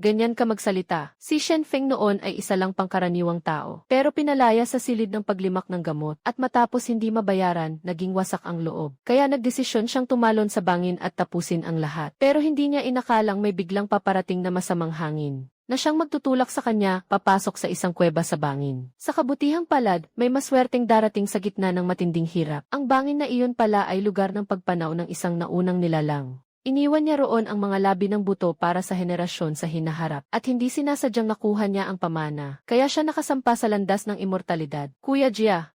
Ganyan ka magsalita. Si Shen Feng noon ay isa lang pangkaraniwang tao, pero pinalaya sa silid ng paglimak ng gamot at matapos hindi mabayaran, naging wasak ang loob. Kaya nagdesisyon siyang tumalon sa bangin at tapusin ang lahat. Pero hindi niya inakalang may biglang paparating na masamang hangin na siyang magtutulak sa kanya, papasok sa isang kuweba sa bangin. Sa kabutihang palad, may maswerteng darating sa gitna ng matinding hirap. Ang bangin na iyon pala ay lugar ng pagpanaw ng isang naunang nilalang. Iniwan niya roon ang mga labi ng buto para sa henerasyon sa hinaharap at hindi sinasadyang nakuha niya ang pamana. Kaya siya nakasampa sa landas ng immortalidad. Kuya Jia,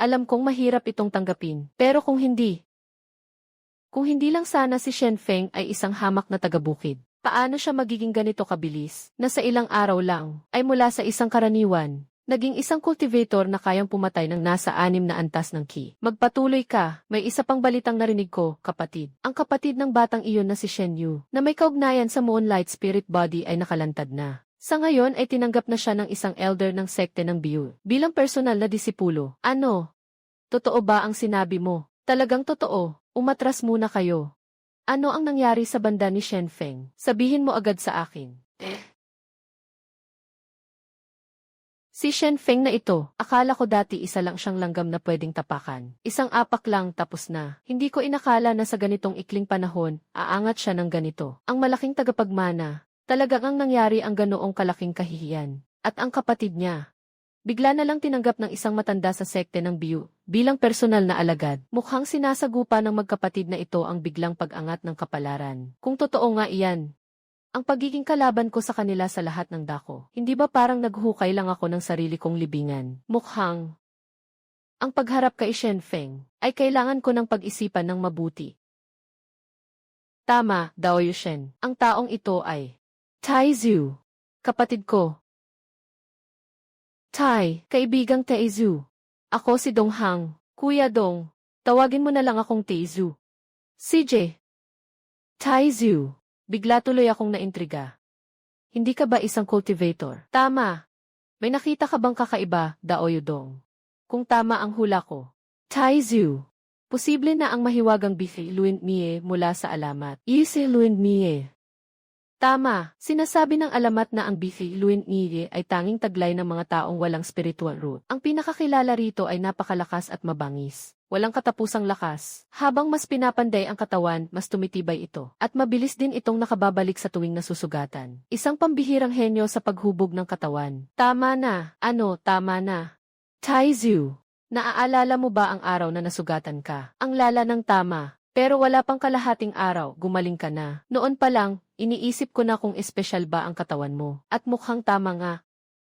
alam kong mahirap itong tanggapin, pero kung hindi lang sana si Shen Feng ay isang hamak na taga-bukid, paano siya magiging ganito kabilis, na sa ilang araw lang, ay mula sa isang karaniwan, naging isang cultivator na kayang pumatay ng nasa 6 na antas ng ki. Magpatuloy ka, may isa pang balitang narinig ko, kapatid. Ang kapatid ng batang iyon na si Shen Yu, na may kaugnayan sa Moonlight Spirit Body ay nakalantad na. Sa ngayon ay tinanggap na siya ng isang elder ng sekte ng Biu, bilang personal na disipulo. Ano? Totoo ba ang sinabi mo? Talagang totoo, umatras muna kayo. Ano ang nangyari sa banda ni Shen Feng? Sabihin mo agad sa akin. Si Shen Feng na ito, akala ko dati isa lang siyang langgam na pwedeng tapakan. Isang apak lang tapos na. Hindi ko inakala na sa ganitong ikling panahon, aangat siya ng ganito. Ang malaking tagapagmana. Talagang ang nangyari ang ganoong kalaking kahihiyan. At ang kapatid niya. Bigla na lang tinanggap ng isang matanda sa sekte ng Biu, bilang personal na alagad. Mukhang sinasagupa ng magkapatid na ito ang biglang pag-angat ng kapalaran. Kung totoo nga iyan, Ang pagiging kalaban ko sa kanila sa lahat ng dako. Hindi ba parang naghukay lang ako ng sarili kong libingan? Mukhang ang pagharap kay Shen Feng ay kailangan ko ng pag-isipan ng mabuti. Tama, Dao Yushen. Ang taong ito ay Tai Zhu, kapatid ko. Tai, kaibigang Tai Zhu. Ako si Dong Hang. Kuya Dong, tawagin mo na lang akong Tai Zhu. CJ. Tai Zhu. Bigla tuloy akong naintriga. Hindi ka ba isang cultivator? Tama. May nakita ka bang kakaiba, Dao Yudong? Kung tama ang hula ko. Tai Zhu. Posible na ang mahiwagang Bifi Luin Mie mula sa alamat. Yisi Luin Mie. Tama, sinasabi ng alamat na ang Bifi Luin Mie ay tanging taglay ng mga taong walang spiritual root. Ang pinakakilala rito ay napakalakas at mabangis. Walang katapusang lakas. Habang mas pinapanday ang katawan, mas tumitibay ito. At mabilis din itong nakababalik sa tuwing nasusugatan. Isang pambihirang henyo sa paghubog ng katawan. Tama na. Tama na. Tai Zhu. Naaalala mo ba ang araw na nasugatan ka? Ang lala ng tama. Pero wala pang kalahating araw, gumaling ka na. Noon pa lang, iniisip ko na kung espesyal ba ang katawan mo. At mukhang tama nga.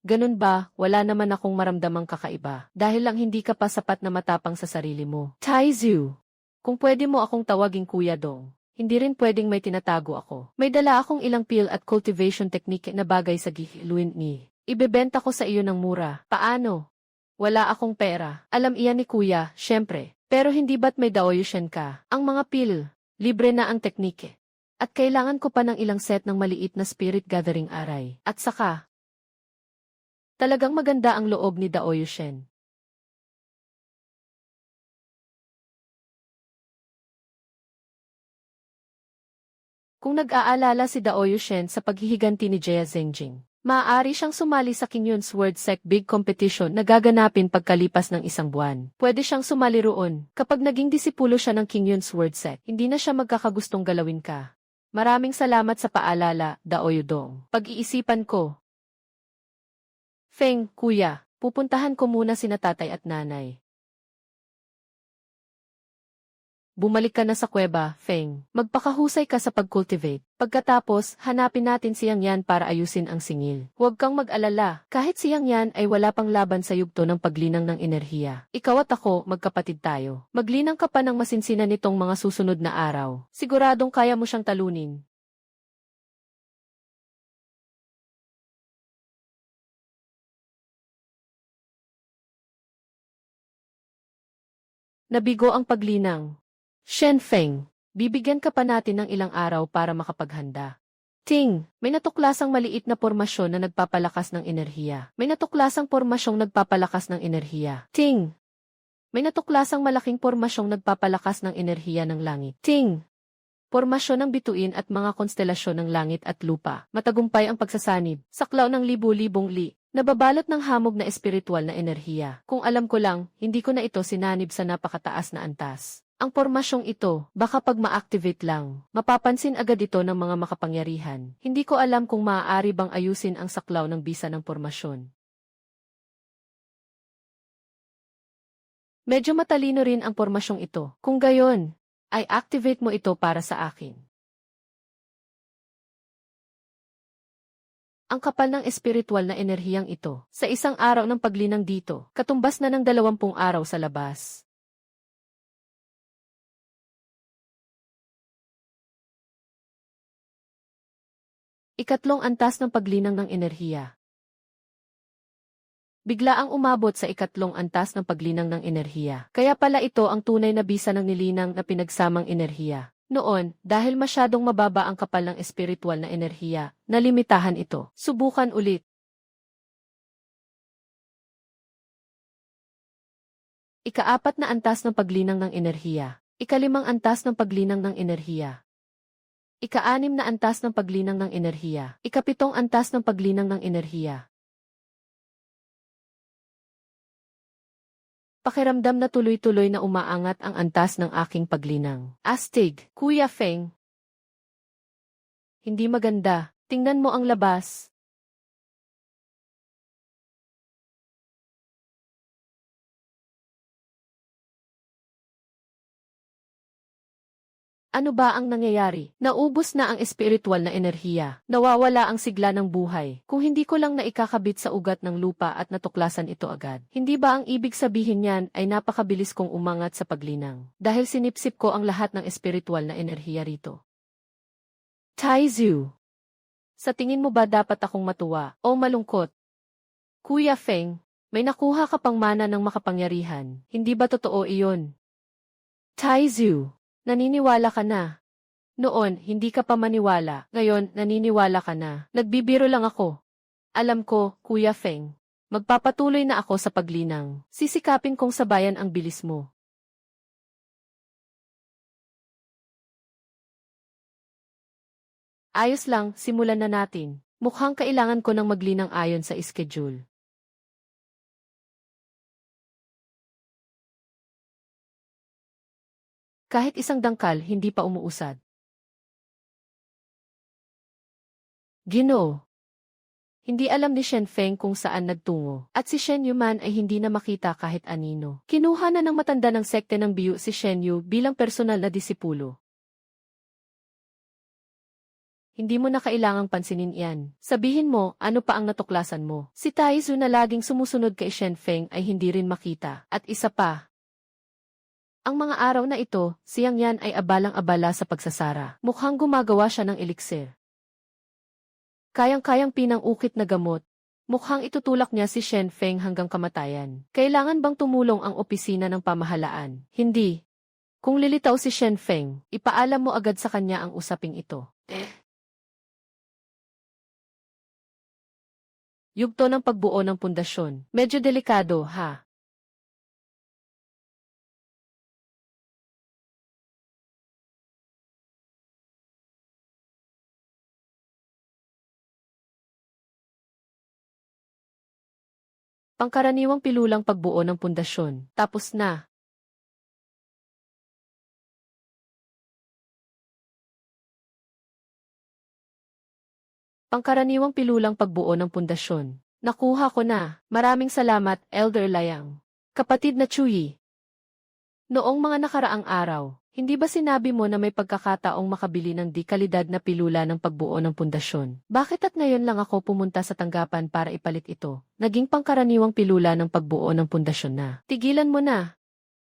Ganun ba, wala naman akong maramdamang kakaiba. Dahil lang hindi ka pa sapat na matapang sa sarili mo. Tai Zhu. Kung pwede mo akong tawaging Kuya Dong. Hindi rin pwedeng may tinatago ako. May dala akong ilang peel at cultivation technique na bagay sa Luin Ni. Ibebenta ko sa iyo ng mura. Paano? Wala akong pera. Alam iyan ni Kuya, syempre. Pero hindi ba't may Daoyushen ka? Ang mga pil, libre na ang teknike. At kailangan ko pa ng ilang set ng maliit na spirit gathering aray. At saka, talagang maganda ang loob ni Daoyushen. Kung nag-aalala si Daoyushen sa paghihiganti ni Jia Zhengjing, maaari siyang sumali sa Qingyun Sword Sect Big Competition na gaganapin pagkalipas ng isang buwan. Pwede siyang sumali roon. Kapag naging disipulo siya ng Qingyun Sword Sect, hindi na siya magkakagustong galawin ka. Maraming salamat sa paalala, Dao Yudong. Pag-iisipan ko. Feng, kuya, pupuntahan ko muna sina tatay at nanay. Bumalik ka na sa kuweba, Feng. Magpakahusay ka sa pag-cultivate. Pagkatapos, hanapin natin siyang yan para ayusin ang singil. Huwag kang mag-alala. Kahit siyang yan ay wala pang laban sa yugto ng paglinang ng enerhiya. Ikaw at ako, magkapatid tayo. Maglinang ka pa ng masinsinan nitong mga susunod na araw. Siguradong kaya mo siyang talunin. Nabigo ang paglinang. Shen Feng, bibigyan ka pa natin ng ilang araw para makapaghanda. Ting, may natuklasang maliit na pormasyon na nagpapalakas ng enerhiya. May natuklasang pormasyong nagpapalakas ng enerhiya. Ting, may natuklasang malaking pormasyong nagpapalakas ng enerhiya ng langit. Ting, pormasyon ng bituin at mga konstelasyon ng langit at lupa. Matagumpay ang pagsasanib. Saklaw ng libu-libong li. Nababalot ng hamog na espiritual na enerhiya. Kung alam ko lang, hindi ko na ito sinanib sa napakataas na antas. Ang pormasyong ito, baka pag ma-activate lang, mapapansin agad ito ng mga makapangyarihan. Hindi ko alam kung maaari bang ayusin ang saklaw ng bisa ng pormasyon. Medyo matalino rin ang pormasyong ito. Kung gayon, ay activate mo ito para sa akin. Ang kapal ng espiritual na enerhiyang ito, sa isang araw ng paglinang dito, katumbas na ng 20 araw sa labas. Ikatlong antas ng paglinang ng enerhiya. Bigla ang umabot sa ikatlong antas ng paglinang ng enerhiya. Kaya pala ito ang tunay na bisa ng nilinang na pinagsamang enerhiya. Noon, dahil masyadong mababa ang kapal ng espiritual na enerhiya, nalimitahan ito. Subukan ulit. Ikaapat na antas ng paglinang ng enerhiya. Ikalimang antas ng paglinang ng enerhiya. Ika-6 na antas ng paglinang ng enerhiya. Ika-7 antas ng paglinang ng enerhiya. Pakiramdam na tuloy-tuloy na umaangat ang antas ng aking paglinang. Astig, Kuya Feng. Hindi maganda. Tingnan mo ang labas. Ano ba ang nangyayari? Naubos na ang espiritual na enerhiya. Nawawala ang sigla ng buhay. Kung hindi ko lang naikakabit sa ugat ng lupa at natuklasan ito agad. Hindi ba ang ibig sabihin niyan ay napakabilis kong umangat sa paglinang? Dahil sinipsip ko ang lahat ng espiritual na enerhiya rito. Taizu. Sa tingin mo ba dapat akong matuwa o malungkot? Kuya Feng, may nakuha ka pang mana ng makapangyarihan. Hindi ba totoo iyon? Taizu. Naniniwala ka na. Noon, hindi ka pa maniwala. Ngayon, naniniwala ka na. Nagbibiro lang ako. Alam ko, Kuya Feng. Magpapatuloy na ako sa paglinang. Sisikapin kong sabayan ang bilis mo. Ayos lang, simulan na natin. Mukhang kailangan ko ng maglinang ayon sa schedule. Kahit isang dangkal, hindi pa umuusad. Ginoo. Hindi alam ni Shen Feng kung saan nagtungo, at si Shen Yu man ay hindi na makita kahit anino. Kinuha na ng matanda ng sekte ng Biyu si Shen Yu bilang personal na disipulo. Hindi mo na kailangang pansinin iyan. Sabihin mo, ano pa ang natuklasan mo. Si Taizu na laging sumusunod kay Shen Feng ay hindi rin makita. At isa pa, ang mga araw na ito, siyang yan ay abalang-abala sa pagsasara. Mukhang gumagawa siya ng elixir. Kayang-kayang pinang-ukit na gamot. Mukhang itutulak niya si Shen Feng hanggang kamatayan. Kailangan bang tumulong ang opisina ng pamahalaan? Hindi. Kung lilitaw si Shen Feng, ipaalam mo agad sa kanya ang usaping ito. Yugto ng pagbuo ng pundasyon. Medyo delikado, ha? Pangkaraniwang pilulang pagbuo ng pundasyon. Tapos na. Pangkaraniwang pilulang pagbuo ng pundasyon. Nakuha ko na. Maraming salamat, Elder Layang. Kapatid na Chuyi. Noong mga nakaraang araw, hindi ba sinabi mo na may pagkakataong makabili ng di-kalidad na pilula ng pagbuo ng pundasyon? Bakit at ngayon lang ako pumunta sa tanggapan para ipalit ito? Naging pangkaraniwang pilula ng pagbuo ng pundasyon na. Tigilan mo na.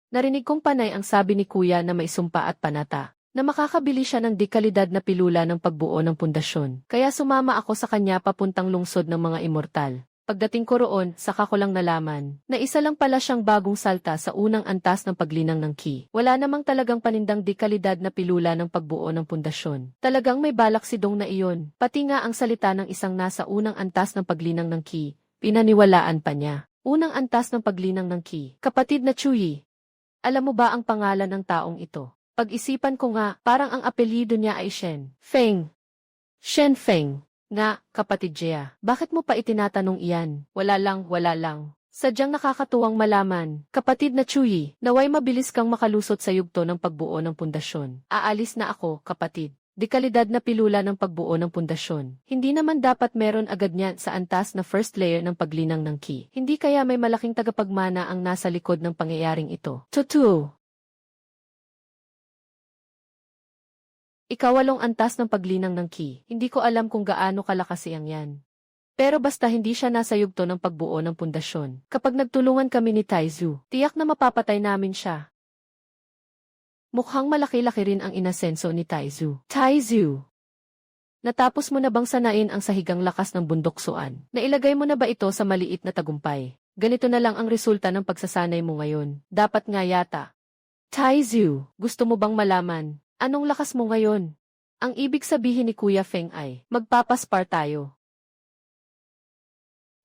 Narinig kong panay ang sabi ni Kuya na may sumpa at panata, na makakabili siya ng di-kalidad na pilula ng pagbuo ng pundasyon. Kaya sumama ako sa kanya papuntang lungsod ng mga immortal. Pagdating ko roon, saka ko lang nalaman, na isa lang pala siyang bagong salta sa unang antas ng paglinang ng Qi. Wala namang talagang panindang di-kalidad na pilula ng pagbuo ng pundasyon. Talagang may balak si Dong na iyon, pati nga ang salita ng isang nasa unang antas ng paglinang ng Qi, pinaniwalaan pa niya. Unang antas ng paglinang ng Qi. Kapatid na Chuyi, alam mo ba ang pangalan ng taong ito? Pag-isipan ko nga, parang ang apelyido niya ay Shen Feng. Shen Feng. Nga, kapatid Jia, bakit mo pa itinatanong iyan? Wala lang. Sadyang nakakatuwang malaman, kapatid na Chuyi, naway mabilis kang makalusot sa yugto ng pagbuo ng pundasyon. Aalis na ako, kapatid. Dekalidad na pilula ng pagbuo ng pundasyon. Hindi naman dapat meron agad niyan sa antas na first layer ng paglinang ng Qi. Hindi kaya may malaking tagapagmana ang nasa likod ng pangyayaring ito. Totoo. Ikawalong antas ng paglinang ng Qi. Hindi ko alam kung gaano kalakas iyang yan. Pero basta hindi siya nasa yugto ng pagbuo ng pundasyon. Kapag nagtulungan kami ni Taizu, tiyak na mapapatay namin siya. Mukhang malaki-laki rin ang inasenso ni Taizu. Taizu, natapos mo na bang sanain ang sahigang lakas ng bundoksuan? Nailagay mo na ba ito sa maliit na tagumpay? Ganito na lang ang resulta ng pagsasanay mo ngayon. Dapat nga yata. Taizu, gusto mo bang malaman? Anong lakas mo ngayon? Ang ibig sabihin ni Kuya Feng ay, magpapaspar tayo.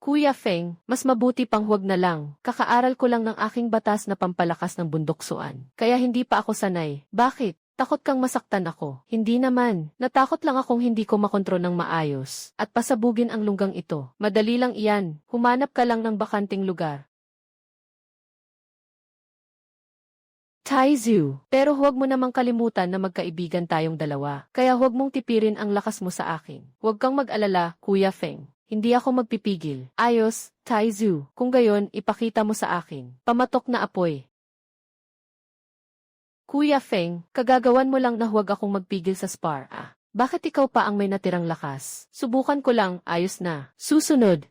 Kuya Feng, mas mabuti pang huwag na lang. Kakaaral ko lang ng aking batas na pampalakas ng bundoksuan. Kaya hindi pa ako sanay. Bakit? Takot kang masaktan ako? Hindi naman. Natakot lang akong hindi ko makontrol ng maayos. At pasabugin ang lunggang ito. Madali lang iyan. Humanap ka lang ng bakanting lugar. Taizu, pero huwag mo namang kalimutan na magkaibigan tayong dalawa. Kaya huwag mong tipirin ang lakas mo sa akin. Huwag kang mag-alala, Kuya Feng. Hindi ako magpipigil. Ayos, Taizu. Kung gayon, ipakita mo sa akin. Pamatok na apoy. Kuya Feng, kagagawan mo lang na huwag akong magpigil sa spar. Bakit ikaw pa ang may natirang lakas? Subukan ko lang, ayos na. Susunod.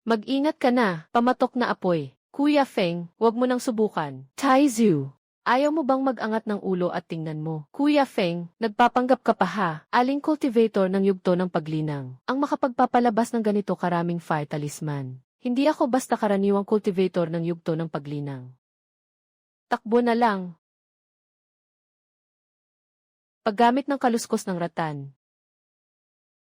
Mag-ingat ka na, pamatok na apoy. Kuya Feng, huwag mo nang subukan. Taizu. Ayaw mo bang mag-angat ng ulo at tingnan mo? Kuya Feng, nagpapanggap ka pa ha? Aling cultivator ng yugto ng paglinang ang makapagpapalabas ng ganito karaming fire talisman. Hindi ako basta karaniwang cultivator ng yugto ng paglinang. Takbo na lang. Paggamit ng kaluskos ng ratan.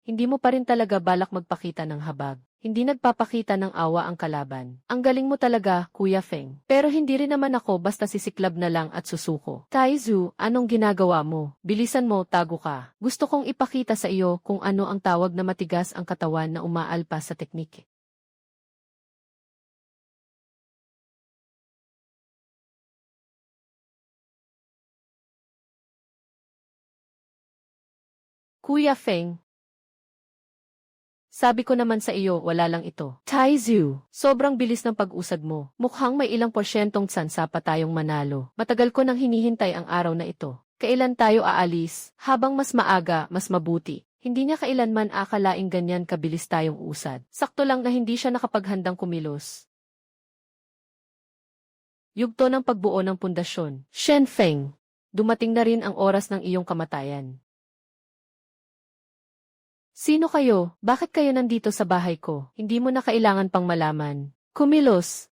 Hindi mo pa rin talaga balak magpakita ng habag. Hindi nagpapakita ng awa ang kalaban. Ang galing mo talaga, Kuya Feng. Pero hindi rin naman ako basta sisiklab na lang at susuko. Taizu, anong ginagawa mo? Bilisan mo, tago ka. Gusto kong ipakita sa iyo kung ano ang tawag na matigas ang katawan na umaalpas sa teknik. Kuya Feng, sabi ko naman sa iyo, wala lang ito. Taizu, sobrang bilis ng pag-usad mo. Mukhang may ilang porsyentong tsansa pa tayong manalo. Matagal ko nang hinihintay ang araw na ito. Kailan tayo aalis? Habang mas maaga, mas mabuti. Hindi niya kailanman akalaing ganyan kabilis tayong usad. Sakto lang na hindi siya nakapaghandang kumilos. Yugto ng pagbuo ng pundasyon. Shen Feng, dumating na rin ang oras ng iyong kamatayan. Sino kayo? Bakit kayo nandito sa bahay ko? Hindi mo na kailangan pang malaman. Kumilos.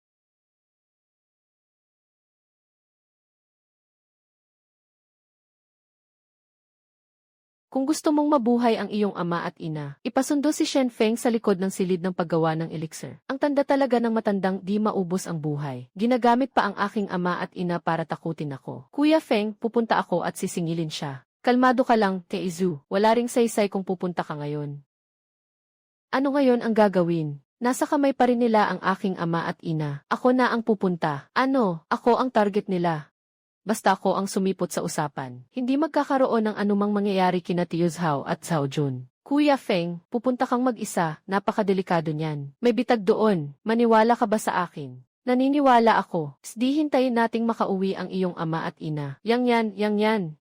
Kung gusto mong mabuhay ang iyong ama at ina, ipasundo si Shen Feng sa likod ng silid ng paggawa ng elixir. Ang tanda talaga ng matandang di maubos ang buhay. Ginagamit pa ang aking ama at ina para takutin ako. Kuya Feng, pupunta ako at sisingilin siya. Kalmado ka lang, Teizu. Wala ring saysay kung pupunta ka ngayon. Ano ngayon ang gagawin? Nasa kamay pa rin nila ang aking ama at ina. Ako na ang pupunta. Ano? Ako ang target nila. Basta ako ang sumipot sa usapan. Hindi magkakaroon ng anumang mangyayari kina Tiuzhao at Zhao Jun. Kuya Feng, pupunta kang mag-isa. Napakadelikado niyan. May bitag doon. Maniwala ka ba sa akin? Naniniwala ako. Di hintayin nating makauwi ang iyong ama at ina. Yang yan.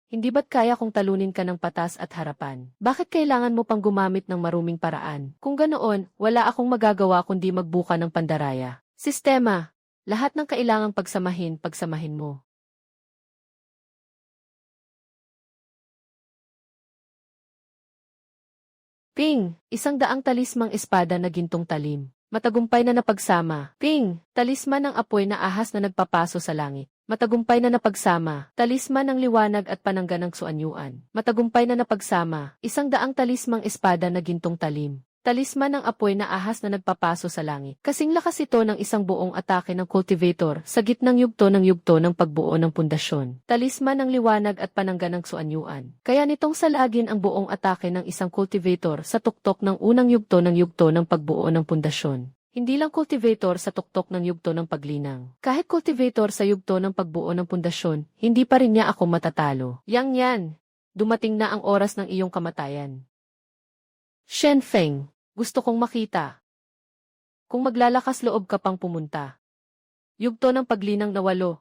Hindi ba't kaya kong talunin ka ng patas at harapan? Bakit kailangan mo pang gumamit ng maruming paraan? Kung ganoon, wala akong magagawa kundi magbuka ng pandaraya. Sistema. Lahat ng kailangang pagsamahin mo. Ping, 100 talismang espada na gintong talim. Matagumpay na napagsama. Ping, talisman ng apoy na ahas na nagpapaso sa langit. Matagumpay na napagsama, talisman ng liwanag at panangga ng suanyuan. Matagumpay na napagsama, 100 talismang espada na gintong talim. Talisman ng apoy na ahas na nagpapaso sa langit. Kasing lakas ito ng isang buong atake ng cultivator sa gitnang yugto ng pagbuo ng pundasyon. Talisman ng liwanag at panangga ng suanyuan. Kaya nitong salagin ang buong atake ng isang cultivator sa tuktok ng unang yugto ng pagbuo ng pundasyon. Hindi lang cultivator sa tuktok ng yugto ng paglinang. Kahit cultivator sa yugto ng pagbuo ng pundasyon, hindi pa rin niya ako matatalo. Yan. Dumating na ang oras ng iyong kamatayan. Shen Feng, gusto kong makita. Kung maglalakas loob ka pang pumunta. Yugto ng paglinang na 8.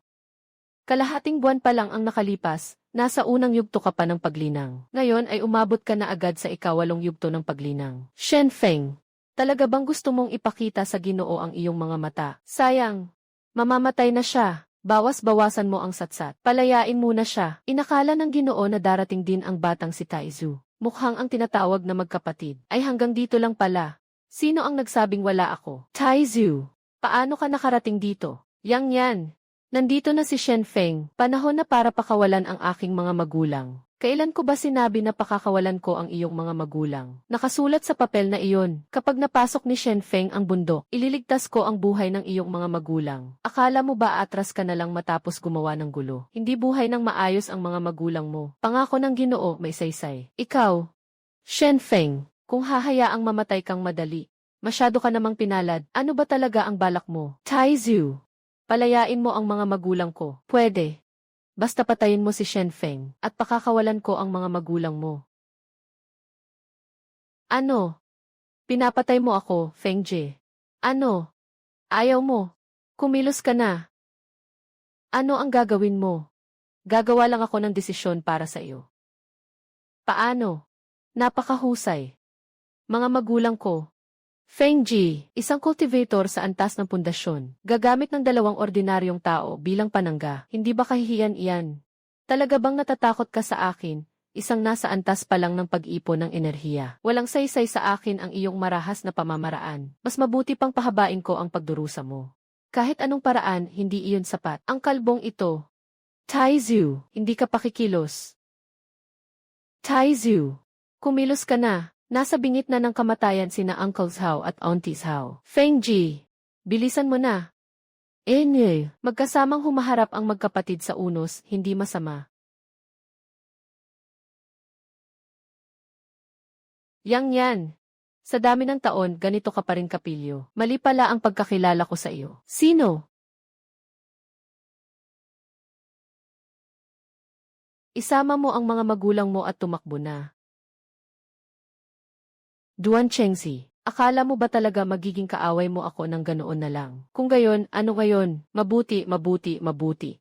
Kalahating buwan pa lang ang nakalipas, nasa unang yugto ka pa ng paglinang. Ngayon ay umabot ka na agad sa ika-8 yugto ng paglinang. Shen Feng, talaga bang gusto mong ipakita sa Ginoo ang iyong mga mata? Sayang. Mamamatay na siya. Bawas-bawasan mo ang satsat. Palayain muna siya. Inakala ng Ginoo na darating din ang batang si Taizu. Mukhang ang tinatawag na magkapatid ay hanggang dito lang pala. Sino ang nagsabing wala ako? Taizu. Paano ka nakarating dito? Yan. Nandito na si Shen Feng. Panahon na para pakawalan ang aking mga magulang. Kailan ko ba sinabi na pakakawalan ko ang iyong mga magulang? Nakasulat sa papel na iyon. Kapag napasok ni Shen Feng ang bundok, ililigtas ko ang buhay ng iyong mga magulang. Akala mo ba atras ka na lang matapos gumawa ng gulo? Hindi buhay ng maayos ang mga magulang mo. Pangako ng Ginoo may saysay. Ikaw, Shen Feng, kung hahayaang mamatay kang madali, masyado ka namang pinalad. Ano ba talaga ang balak mo? Taizu, palayain mo ang mga magulang ko. Pwede. Basta patayin mo si Shen Feng at pakakawalan ko ang mga magulang mo. Ano? Pinapatay mo ako, Feng Jie. Ano? Ayaw mo? Kumilos ka na. Ano ang gagawin mo? Gagawa lang ako ng desisyon para sa iyo. Paano? Napakahusay. Mga magulang ko. Feng Ji, isang cultivator sa antas ng pundasyon, gagamit ng dalawang ordinaryong tao bilang panangga. Hindi ba kahihiyan iyan? Talaga bang natatakot ka sa akin? Isang nasa antas pa lang ng pag-ipon ng enerhiya. Walang saysay sa akin ang iyong marahas na pamamaraan. Mas mabuti pang pahabain ko ang pagdurusa mo. Kahit anong paraan, hindi iyon sapat. Ang kalbong ito. Taizu, hindi ka pakikilos. Taizu, kumilos ka na. Nasa bingit na ng kamatayan sina Uncle Zhao at Auntie Zhao. Feng Ji, bilisan mo na. Magkasamang humaharap ang magkapatid sa unos, hindi masama. Yan. Sa dami ng taon, ganito ka pa rin kapilyo. Mali pala ang pagkakilala ko sa iyo. Sino? Isama mo ang mga magulang mo at tumakbo na. Duan Chengxi, akala mo ba talaga magiging kaaway mo ako ng ganoon na lang? Kung gayon, ano gayon? Mabuti.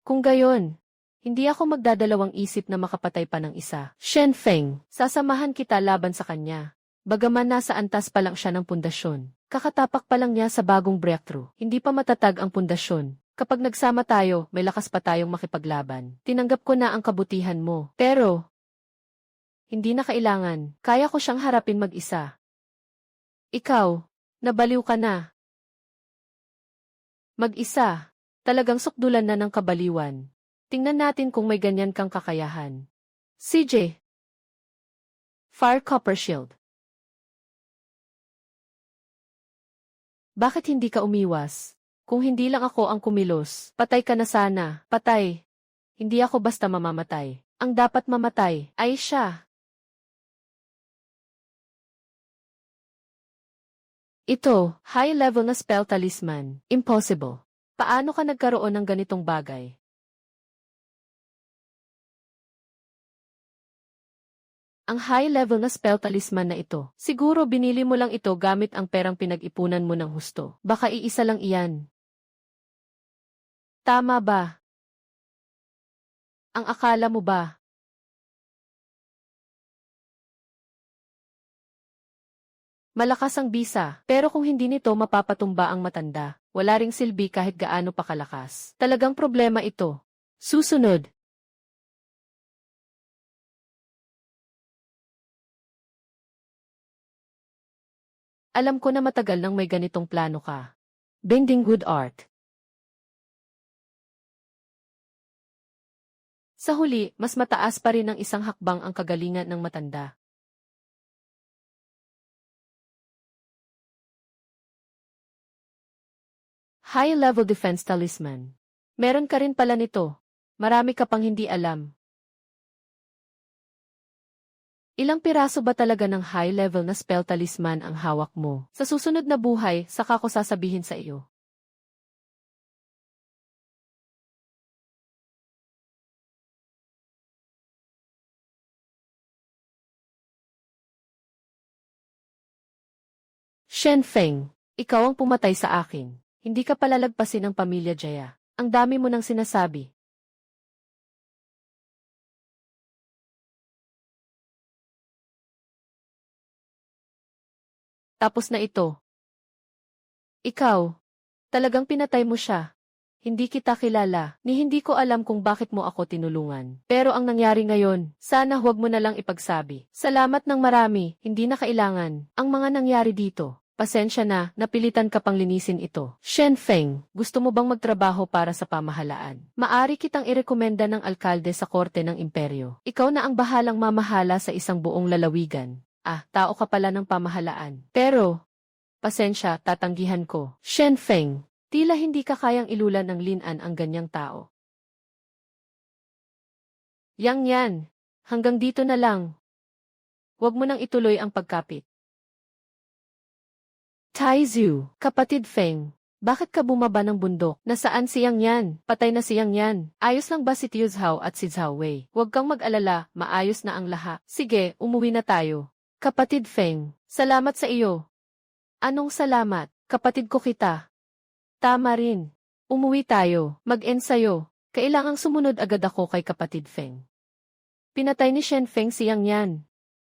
Kung gayon, hindi ako magdadalawang isip na makapatay pa ng isa. Shen Feng, sasamahan kita laban sa kanya. Bagaman nasa antas pa lang siya ng pundasyon. Kakatapak pa lang niya sa bagong breakthrough. Hindi pa matatag ang pundasyon. Kapag nagsama tayo, may lakas pa tayong makipaglaban. Tinanggap ko na ang kabutihan mo. Pero, hindi na kailangan. Kaya ko siyang harapin mag-isa. Ikaw, nabaliw ka na. Mag-isa, talagang sukdulan na ng kabaliwan. Tingnan natin kung may ganyan kang kakayahan. CJ. Fire Copper Shield. Bakit hindi ka umiwas? Kung hindi lang ako ang kumilos, patay ka na sana. Patay. Hindi ako basta mamamatay. Ang dapat mamatay ay siya. Ito, high-level na spell talisman. Impossible. Paano ka nagkaroon ng ganitong bagay? Ang high-level na spell talisman na ito. Siguro binili mo lang ito gamit ang perang pinag-ipunan mo ng husto. Baka iisa lang iyan. Tama ba? Ang akala mo ba? Malakas ang bisa, pero kung hindi nito mapapatumba ang matanda, wala ring silbi kahit gaano pa kalakas. Talagang problema ito. Susunod. Alam ko na matagal nang may ganitong plano ka. Bending good art. Sa huli, mas mataas pa rin ng isang hakbang ang kagalingan ng matanda. High-level defense talisman. Meron ka rin pala nito. Marami ka pang hindi alam. Ilang piraso ba talaga ng high-level na spell talisman ang hawak mo? Sa susunod na buhay, saka ko sasabihin sa iyo. Shen Feng, ikaw ang pumatay sa akin. Hindi ka palalagpasin ng pamilya Jaya. Ang dami mo nang sinasabi. Tapos na ito. Ikaw, talagang pinatay mo siya. Hindi kita kilala, ni hindi ko alam kung bakit mo ako tinulungan. Pero ang nangyari ngayon, sana huwag mo na lang ipagsabi. Salamat ng marami, hindi na kailangan. Ang mga nangyari dito. Pasensya na, napilitan ka pang linisin ito. Shen Feng, gusto mo bang magtrabaho para sa pamahalaan? Maari kitang irekomenda ng alkalde sa korte ng imperyo. Ikaw na ang bahalang mamahala sa isang buong lalawigan. Tao ka pala ng pamahalaan. Pero, pasensya, tatanggihan ko. Shen Feng, tila hindi ka kayang ilulan ng Lin-an ang ganyang tao. Yan. Hanggang dito na lang. Huwag mo nang ituloy ang pagkapit. Taizu, kapatid Feng, bakit ka bumaba ng bundok? Nasaan siyang yan? Patay na siyang yan. Ayos lang ba si Tiu Zhao at si Zhao Wei? Huwag kang mag-alala, maayos na ang lahat. Sige, umuwi na tayo. Kapatid Feng, salamat sa iyo. Anong salamat? Kapatid ko kita. Tama rin. Umuwi tayo, mag-ensayo. Kailangang sumunod agad ako kay kapatid Feng. Pinatay ni Shen Feng si Yang Yan.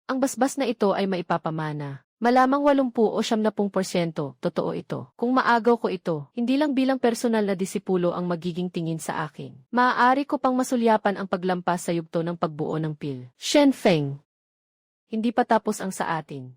Ang basbas na ito ay maipapamana. Malamang 80 o 70%, totoo ito. Kung maagaw ko ito, hindi lang bilang personal na disipulo ang magiging tingin sa akin. Maaari ko pang masulyapan ang paglampas sa yugto ng pagbuo ng pil. Shen Feng. Hindi pa tapos ang sa atin.